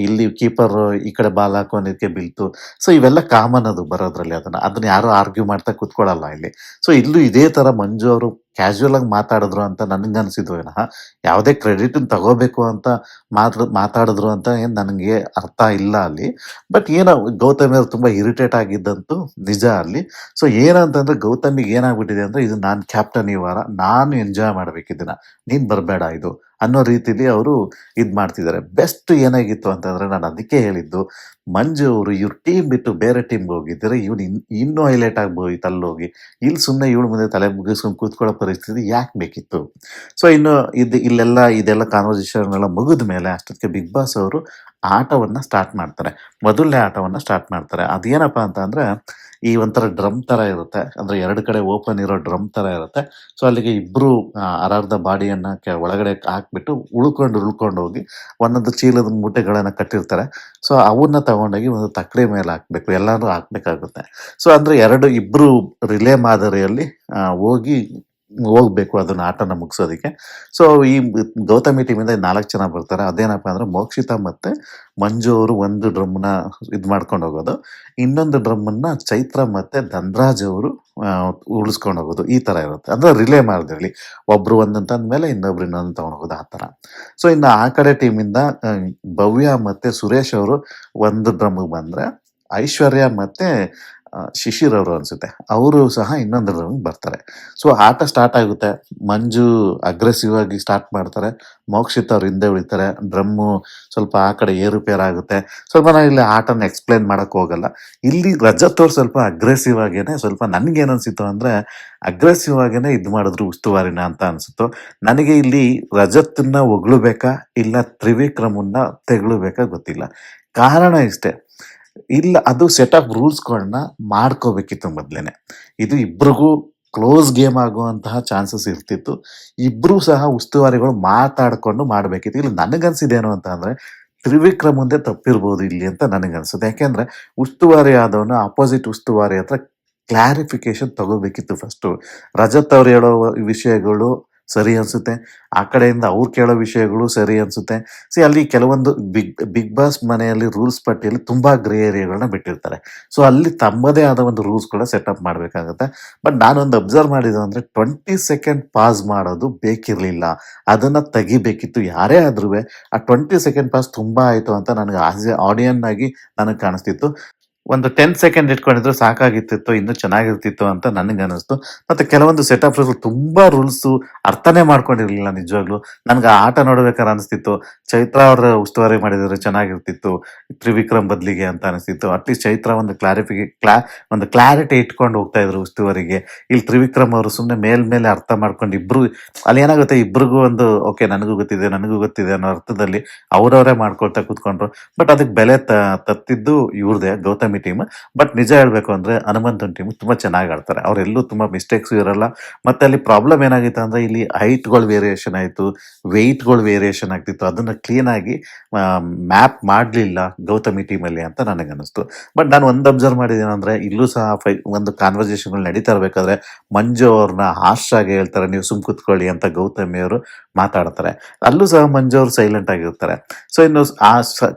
ಇಲ್ಲಿ ಕೀಪರ್ ಈ ಕಡೆ ಬಾಲ್ ಹಾಕೋನಿದ್ಕೆ ಬೀಳ್ತು. ಸೊ ಇವೆಲ್ಲ ಕಾಮನ್ ಅದು ಬರೋದ್ರಲ್ಲಿ ಅದನ್ನ ಯಾರು ಆರ್ಗ್ಯೂ ಮಾಡ್ತಾ ಕೂತ್ಕೊಳ್ಳಲ್ಲ ಇಲ್ಲಿ. ಸೊ ಇಲ್ಲೂ ಇದೇ ತರ ಮಂಜು ಅವರು ಕ್ಯಾಶುಯಲ್ ಆಗಿ ಮಾತಾಡಿದ್ರು ಅಂತ ನನ್ಗನ್ಸಿದ್ವು ವಿನಃ ಯಾವುದೇ ಕ್ರೆಡಿಟ್ ತಗೋಬೇಕು ಅಂತ ಮಾತಾಡಿದ್ರು ಅಂತ ಏನ್ ನನಗೆ ಅರ್ಥ ಇಲ್ಲ ಅಲ್ಲಿ. ಬಟ್ ಏನೋ ಗೌತಮಿ ಅವ್ರು ತುಂಬಾ ಇರಿಟೇಟ್ ಆಗಿದ್ದಂತೂ ನಿಜ ಅಲ್ಲಿ. ಸೊ ಏನಂತಂದ್ರೆ ಗೌತಮಿಗೆ ಏನಾಗ್ಬಿಟ್ಟಿದೆ ಅಂದ್ರೆ ಇದು ನಾನ್ ಕ್ಯಾಪ್ಟನ್ ಈ ವಾರ, ನಾನು ಎಂಜಾಯ್ ಮಾಡ್ಬೇಕಿದ್ದನ್ನ, ನೀನ್ ಬರಬೇಡ ಇದು ಅನ್ನೋ ರೀತಿಲಿ ಅವರು ಮಾಡ್ತಿದ್ದಾರೆ. ಬೆಸ್ಟ್ ಏನಾಗಿತ್ತು ಅಂತಂದ್ರೆ ನಾನು ಅದಕ್ಕೆ ಹೇಳಿದ್ದು, ಮಂಜು ಅವರು ಇವ್ರ ಟೀಮ್ ಬಿಟ್ಟು ಬೇರೆ ಟೀಮ್ಗೆ ಹೋಗಿದ್ರೆ ಇವ್ನು ಇನ್ನೂ ಹೈಲೈಟ್ ಆಗ್ಬೋದಿತ್ತು ಅಲ್ಲೋಗಿ. ಇಲ್ಲಿ ಸುಮ್ಮನೆ ಇವಳು ಮುಂದೆ ತಲೆ ಮುಗಿಸ್ಕೊಂಡು ಕೂತ್ಕೊಳ್ಳೋ ಪರಿಸ್ಥಿತಿ ಯಾಕೆ ಬೇಕಿತ್ತು? ಸೊ ಇನ್ನು ಇದೆಲ್ಲ ಕಾನ್ವರ್ಸೇಷನ್ ಎಲ್ಲ ಮುಗಿದ ಮೇಲೆ ಅಷ್ಟೊತ್ತಿಗೆ ಬಿಗ್ ಬಾಸ್ ಅವರು ಆಟವನ್ನ ಸ್ಟಾರ್ಟ್ ಮಾಡ್ತಾರೆ. ಮೊದಲನೇ ಆಟವನ್ನ ಸ್ಟಾರ್ಟ್ ಮಾಡ್ತಾರೆ. ಅದೇನಪ್ಪಾ ಅಂತ ಅಂದ್ರೆ ಈ ಒಂಥರ ಡ್ರಮ್ ತರ ಇರುತ್ತೆ. ಅಂದ್ರೆ ಎರಡು ಕಡೆ ಓಪನ್ ಇರೋ ಡ್ರಮ್ ತರ ಇರುತ್ತೆ. ಸೊ ಅಲ್ಲಿಗೆ ಇಬ್ರು ಅರ್ಧ ಬಾಡಿಯನ್ನ ಒಳಗಡೆ ಹಾಕ್ಬಿಟ್ಟು ಉಳ್ಕೊಂಡು ಹೋಗಿ ಒಂದೊಂದು ಚೀಲದ ಮೂಟೆಗಳನ್ನ ಕಟ್ಟಿರ್ತಾರೆ. ಸೊ ಅವನ್ನ ತಗೊಂಡೋಗಿ ಒಂದು ತಕ್ಕಡಿ ಮೇಲೆ ಹಾಕ್ಬೇಕು. ಎಲ್ಲಾನು ಹಾಕ್ಬೇಕಾಗುತ್ತೆ. ಸೊ ಅಂದ್ರೆ ಇಬ್ರು ರಿಲೇ ಮಾದರಿಯಲ್ಲಿ ಹೋಗಿ ಹೋಗ್ಬೇಕು ಅದನ್ನ ಆಟನ ಮುಗಿಸೋದಕ್ಕೆ. ಸೊ ಈ ಗೌತಮಿ ಟೀಮಿಂದ 4 ಜನ ಬರ್ತಾರೆ. ಅದೇನಪ್ಪ ಅಂದ್ರೆ ಮೋಕ್ಷಿತಾ ಮತ್ತೆ ಮಂಜು ಅವರು ಒಂದು ಡ್ರಮ್ನ ಮಾಡ್ಕೊಂಡು ಹೋಗೋದು. ಇನ್ನೊಂದು ಡ್ರಮ್ಮನ್ನ ಚೈತ್ರ ಮತ್ತೆ ಧನ್ರಾಜ್ ಅವರು ಉಳಿಸ್ಕೊಂಡು ಹೋಗೋದು. ಈ ತರ ಇರುತ್ತೆ. ಅಂದ್ರೆ ರಿಲೇ ಮಾಡಿದ್ರಲ್ಲಿ ಒಬ್ರು ಒಂದಂತಂದ್ಮೇಲೆ ಇನ್ನೊಬ್ರು ಇನ್ನೊಂದು ತಗೊಂಡು ಹೋಗೋದು ಆ ತರ. ಸೊ ಇನ್ನು ಆ ಕಡೆ ಟೀಮಿಂದ ಭವ್ಯ ಮತ್ತೆ ಸುರೇಶ್ ಅವರು ಒಂದು ಡ್ರಮ್ಗೆ ಬಂದ್ರೆ, ಐಶ್ವರ್ಯ ಮತ್ತೆ ಶಿಶಿರ್ ಅವರು ಅನ್ಸುತ್ತೆ ಅವರು ಸಹ ಇನ್ನೊಂದು ಡ್ರಮ್ಗೆ ಬರ್ತಾರೆ. ಸೊ ಆಟ ಸ್ಟಾರ್ಟ್ ಆಗುತ್ತೆ. ಮಂಜು ಅಗ್ರೆಸಿವ್ ಆಗಿ ಸ್ಟಾರ್ಟ್ ಮಾಡ್ತಾರೆ. ಮೋಕ್ಷಿತ್ ಅವ್ರು ಹಿಂದೆ ಉಳಿತಾರೆ. ಡ್ರಮ್ಮು ಸ್ವಲ್ಪ ಆ ಕಡೆ ಏರುಪೇರು ಆಗುತ್ತೆ. ಸ್ವಲ್ಪ ನಾನು ಇಲ್ಲಿ ಆಟನ ಎಕ್ಸ್ಪ್ಲೇನ್ ಮಾಡಕ್ ಹೋಗಲ್ಲ. ಇಲ್ಲಿ ರಜತ್ ಅವ್ರು ಸ್ವಲ್ಪ ಅಗ್ರೆಸಿವ್ ಆಗೇನೆ, ಸ್ವಲ್ಪ ನನ್ಗೇನ್ ಅನ್ಸಿತ್ತು ಅಂದ್ರೆ ಅಗ್ರೆಸಿವ್ ಆಗೇನೆ ಮಾಡಿದ್ರು ಉಸ್ತುವಾರಿನ ಅಂತ ಅನ್ಸುತ್ತು ನನಗೆ. ಇಲ್ಲಿ ರಜತ್ನ ಹೊಗಳ್ಬೇಕಾ ಇಲ್ಲ ತ್ರಿವಿಕ್ರಮನ್ನ ತೆಗಳ್ಬೇಕಾ ಗೊತ್ತಿಲ್ಲ. ಕಾರಣ ಇಷ್ಟೇ, ಇಲ್ಲ ಅದು ಸೆಟ್ ಆಫ್ ರೂಲ್ಸ್ಗಳನ್ನ ಮಾಡ್ಕೋಬೇಕಿತ್ತು ಮೊದ್ಲೇನೆ. ಇದು ಇಬ್ರಿಗೂ ಕ್ಲೋಸ್ ಗೇಮ್ ಆಗುವಂತಹ ಚಾನ್ಸಸ್ ಇರ್ತಿತ್ತು. ಇಬ್ರು ಸಹ ಉಸ್ತುವಾರಿಗಳು ಮಾತಾಡ್ಕೊಂಡು ಮಾಡ್ಬೇಕಿತ್ತು. ಇಲ್ಲಿ ನನಗನ್ಸಿದೇನು ಅಂತ ಅಂದ್ರೆ ತ್ರಿವಿಕ್ರಮ್ ಮುಂದೆ ತಪ್ಪಿರ್ಬೋದು ಇಲ್ಲಿ ಅಂತ ನನಗನ್ಸುತ್ತೆ. ಯಾಕೆಂದ್ರೆ ಉಸ್ತುವಾರಿ ಆದವನು ಅಪೋಸಿಟ್ ಉಸ್ತುವಾರಿ ಹತ್ರ ಕ್ಲಾರಿಫಿಕೇಶನ್ ತಗೋಬೇಕಿತ್ತು ಫಸ್ಟ್. ರಜತ್ ಅವ್ರು ಹೇಳೋ ವಿಷಯಗಳು ಸರಿ ಅನ್ಸುತ್ತೆ, ಆ ಕಡೆಯಿಂದ ಅವ್ರು ಕೇಳೋ ವಿಷಯಗಳು ಸರಿ ಅನ್ಸುತ್ತೆ. ಅಲ್ಲಿ ಕೆಲವೊಂದು ಬಿಗ್ ಬಾಸ್ ಮನೆಯಲ್ಲಿ ರೂಲ್ಸ್ ಪಟ್ಟಿಯಲ್ಲಿ ತುಂಬಾ ಗ್ರೇ ಏರಿಯಾಗಳನ್ನ ಬಿಟ್ಟಿರ್ತಾರೆ. ಸೊ ಅಲ್ಲಿ ತಮ್ಮದೇ ಆದ ಒಂದು ರೂಲ್ಸ್ ಕೂಡ ಸೆಟಪ್ ಮಾಡ್ಬೇಕಾಗತ್ತೆ. ಬಟ್ ನಾನೊಂದು ಅಬ್ಸರ್ವ್ ಮಾಡಿದ್ದು ಅಂದ್ರೆ 20 ಸೆಕೆಂಡ್ ಪಾಸ್ ಮಾಡೋದು ಬೇಕಿರ್ಲಿಲ್ಲ. ಅದನ್ನ ತೆಗಿಬೇಕಿತ್ತು ಯಾರೇ ಆದ್ರೂ. ಆ 20 ಸೆಕೆಂಡ್ ಪಾಸ್ ತುಂಬಾ ಆಯ್ತು ಅಂತ ನನಗೆ ಆಸ್ ಎ ಆಡಿಯನ್ ಆಗಿ ನನಗೆ ಕಾಣಿಸ್ತಿತ್ತು. ಒಂದು 10 ಸೆಕೆಂಡ್ ಇಟ್ಕೊಂಡಿದ್ರೆ ಸಾಕಾಗಿತ್ತಿತ್ತು, ಇನ್ನೂ ಚೆನ್ನಾಗಿರ್ತಿತ್ತು ಅಂತ ನನಗನ್ನಿಸ್ತು. ಮತ್ತೆ ಕೆಲವೊಂದು ಸೆಟ್ ಆಫ್ ರೂಲ್ಸ್ ತುಂಬಾ ರೂಲ್ಸು ಅರ್ಥನೇ ಮಾಡ್ಕೊಂಡಿರ್ಲಿಲ್ಲ ನಿಜವಾಗ್ಲು. ನನ್ಗೆ ಆ ಆಟ ನೋಡ್ಬೇಕಾದ್ರೆ ಅನಿಸ್ತಿತ್ತು ಚೈತ್ರ ಅವ್ರ ಉಸ್ತುವಾರಿ ಮಾಡಿದ್ರೆ ಚೆನ್ನಾಗಿರ್ತಿತ್ತು ತ್ರಿವಿಕ್ರಮ್ ಬದ್ಲಿಗೆ ಅಂತ ಅನಿಸ್ತಿತ್ತು. ಅಟ್ಲೀಸ್ಟ್ ಚೈತ್ರ ಒಂದು ಕ್ಲಾರಿಟಿ ಇಟ್ಕೊಂಡು ಹೋಗ್ತಾ ಇದ್ರು ಉಸ್ತುವಾರಿಗೆ. ಇಲ್ಲಿ ತ್ರಿವಿಕ್ರಮ್ ಅವರು ಸುಮ್ಮನೆ ಮೇಲ್ಮೇಲೆ ಅರ್ಥ ಮಾಡ್ಕೊಂಡು ಇಬ್ರು ಅಲ್ಲಿ ಏನಾಗುತ್ತೆ, ಇಬ್ರಿಗೂ ಒಂದು ಓಕೆ ನನಗೂ ಗೊತ್ತಿದೆ ಅನ್ನೋ ಅರ್ಥದಲ್ಲಿ ಅವ್ರವರೇ ಮಾಡ್ಕೊಳ್ತಾ ಕೂತ್ಕೊಂಡ್ರು. ಬಟ್ ಅದಕ್ಕೆ ಬೆಲೆ ತತ್ತಿದ್ದು ಇವ್ರದೇ ಗೌತಮಿ ಟೀಮ್. ಬಟ್ ನಿಜ ಹೇಳ್ಬೇಕು ಅಂದ್ರೆ ಹನುಮಂತನ್ ಟೀಮ್ ತುಂಬಾ ಚೆನ್ನಾಗಿ ಆಡ್ತಾರೆ. ಅವರೆಲ್ಲೂ ತುಂಬಾ ಮಿಸ್ಟೇಕ್ಸ್ ಇರಲ್ಲ. ಮತ್ತೆ ಅಲ್ಲಿ ಪ್ರಾಬ್ಲಮ್ ಏನಾಗಿತ್ತು ಅಂದ್ರೆ ಇಲ್ಲಿ ಹೈಟ್ಗಳು ವೇರಿಯೇಷನ್ ಆಯ್ತು, ವೆಯ್ಟ್ಗಳು ವೇರಿಯೇಷನ್ ಆಗ್ತಿತ್ತು. ಅದನ್ನ ಕ್ಲೀನ್ ಆಗಿ ಮ್ಯಾಪ್ ಮಾಡ್ಲಿಲ್ಲ ಗೌತಮಿ ಟೀಮ್ ಅಲ್ಲಿ ಅಂತ ನನಗನ್ನಿಸ್ತು. ಬಟ್ ನಾನು ಒಂದು ಅಬ್ಸರ್ವ್ ಮಾಡಿದ್ದೇನೆ ಅಂದ್ರೆ ಇಲ್ಲೂ ಸಹ ಒಂದು ಕಾನ್ವರ್ಸೇಷನ್ ನಡೀತಾ ಇರ್ಬೇಕಾದ್ರೆ ಮಂಜು ಅವ್ರನ್ನ ಹಾರ್ಶ್ ಆಗಿ ಹೇಳ್ತಾರೆ, ನೀವು ಸುಮ್ ಕುತ್ಕೊಳ್ಳಿ ಅಂತ ಗೌತಮಿ ಅವರು ಮಾತಾಡ್ತಾರೆ. ಅಲ್ಲೂ ಸಹ ಮಂಜು ಅವರು ಸೈಲೆಂಟ್ ಆಗಿರ್ತಾರೆ. ಸೊ ಇನ್ನು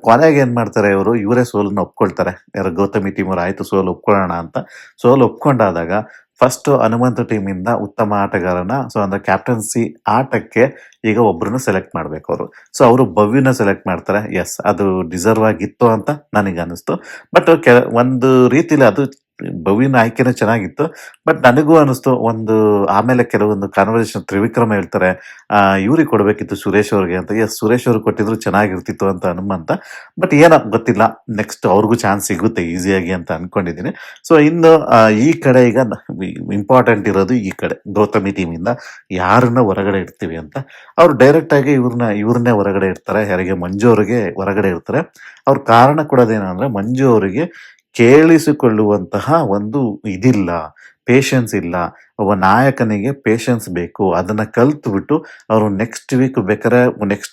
ಕೊನೆಗೆ ಏನ್ ಮಾಡ್ತಾರೆ, ಇವರೇ ಸೋಲನ್ನ ಒಪ್ಕೊಳ್ತಾರೆ. ಯಾರು ಗೌತಮಿ ಟೀಮ್ ಅವ್ರು ಆಯ್ತು ಸೋಲು ಒಪ್ಕೊಳ್ಳೋಣ ಅಂತ. ಸೋಲು ಒಪ್ಕೊಂಡಾದಾಗ ಫಸ್ಟ್ ಹನುಮಂತ ಟೀಮ್ ಇಂದ ಉತ್ತಮ ಆಟಗಾರನ, ಸೊ ಅಂದ್ರೆ ಕ್ಯಾಪ್ಟನ್ಸಿ ಆಟಕ್ಕೆ ಈಗ ಒಬ್ರನ್ನ ಸೆಲೆಕ್ಟ್ ಮಾಡ್ಬೇಕು ಅವರು. ಸೊ ಅವರು ಭವ್ಯನ ಸೆಲೆಕ್ಟ್ ಮಾಡ್ತಾರೆ. ಎಸ್, ಅದು ಡಿಸರ್ವ್ ಆಗಿತ್ತು ಅಂತ ನನಗೆ ಅನಿಸ್ತು. ಬಟ್ ಒಂದು ರೀತಿಲಿ ಅದು ಭವ್ಯನ ಆಯ್ಕೆನೂ ಚೆನ್ನಾಗಿತ್ತು. ಬಟ್ ನನಗೂ ಅನಿಸ್ತು ಒಂದು ಆಮೇಲೆ ಕೆಲವೊಂದು ಕನ್ವರ್ಸೇಷನ್ ತ್ರಿವಿಕ್ರಮ್ ಹೇಳ್ತಾರೆ, ಇವ್ರಿಗೆ ಕೊಡಬೇಕಿತ್ತು ಸುರೇಶ್ ಅವ್ರಿಗೆ ಅಂತ. ಎಸ್, ಸುರೇಶ್ ಅವ್ರಿಗೆ ಕೊಟ್ಟಿದ್ರು ಚೆನ್ನಾಗಿರ್ತಿತ್ತು ಅಂತ ಹನುಮಂತ. ಬಟ್ ಏನೋ ಗೊತ್ತಿಲ್ಲ. ನೆಕ್ಸ್ಟ್ ಅವ್ರಿಗೂ ಚಾನ್ಸ್ ಸಿಗುತ್ತೆ ಈಸಿಯಾಗಿ ಅಂತ ಅನ್ಕೊಂಡಿದ್ದೀನಿ. ಸೊ ಇನ್ನು ಈ ಕಡೆ ಈಗ ಇಂಪಾರ್ಟೆಂಟ್ ಇರೋದು ಈ ಕಡೆ ಗೌತಮಿ ಟೀಮಿಂದ ಯಾರನ್ನ ಹೊರಗಡೆ ಇಡ್ತೀವಿ ಅಂತ. ಅವ್ರು ಡೈರೆಕ್ಟ್ ಆಗಿ ಇವ್ರನ್ನೇ ಹೊರಗಡೆ ಇಡ್ತಾರೆ. ಯಾರಿಗೆ? ಮಂಜು ಅವರಿಗೆ ಹೊರಗಡೆ ಇರ್ತಾರೆ. ಅವ್ರ ಕಾರಣ ಕೊಡೋದೇನಂದ್ರೆ ಮಂಜು ಅವರಿಗೆ ಕೇಳಿಸಿಕೊಳ್ಳುವಂತಹ ಒಂದು ಇದಿಲ್ಲ, ಪೇಷನ್ಸ್ ಇಲ್ಲ. ಒಬ್ಬ ನಾಯಕನಿಗೆ ಪೇಷನ್ಸ್ ಬೇಕು. ಅದನ್ನ ಕಲ್ತ್ಬಿಟ್ಟು ಅವರು ನೆಕ್ಸ್ಟ್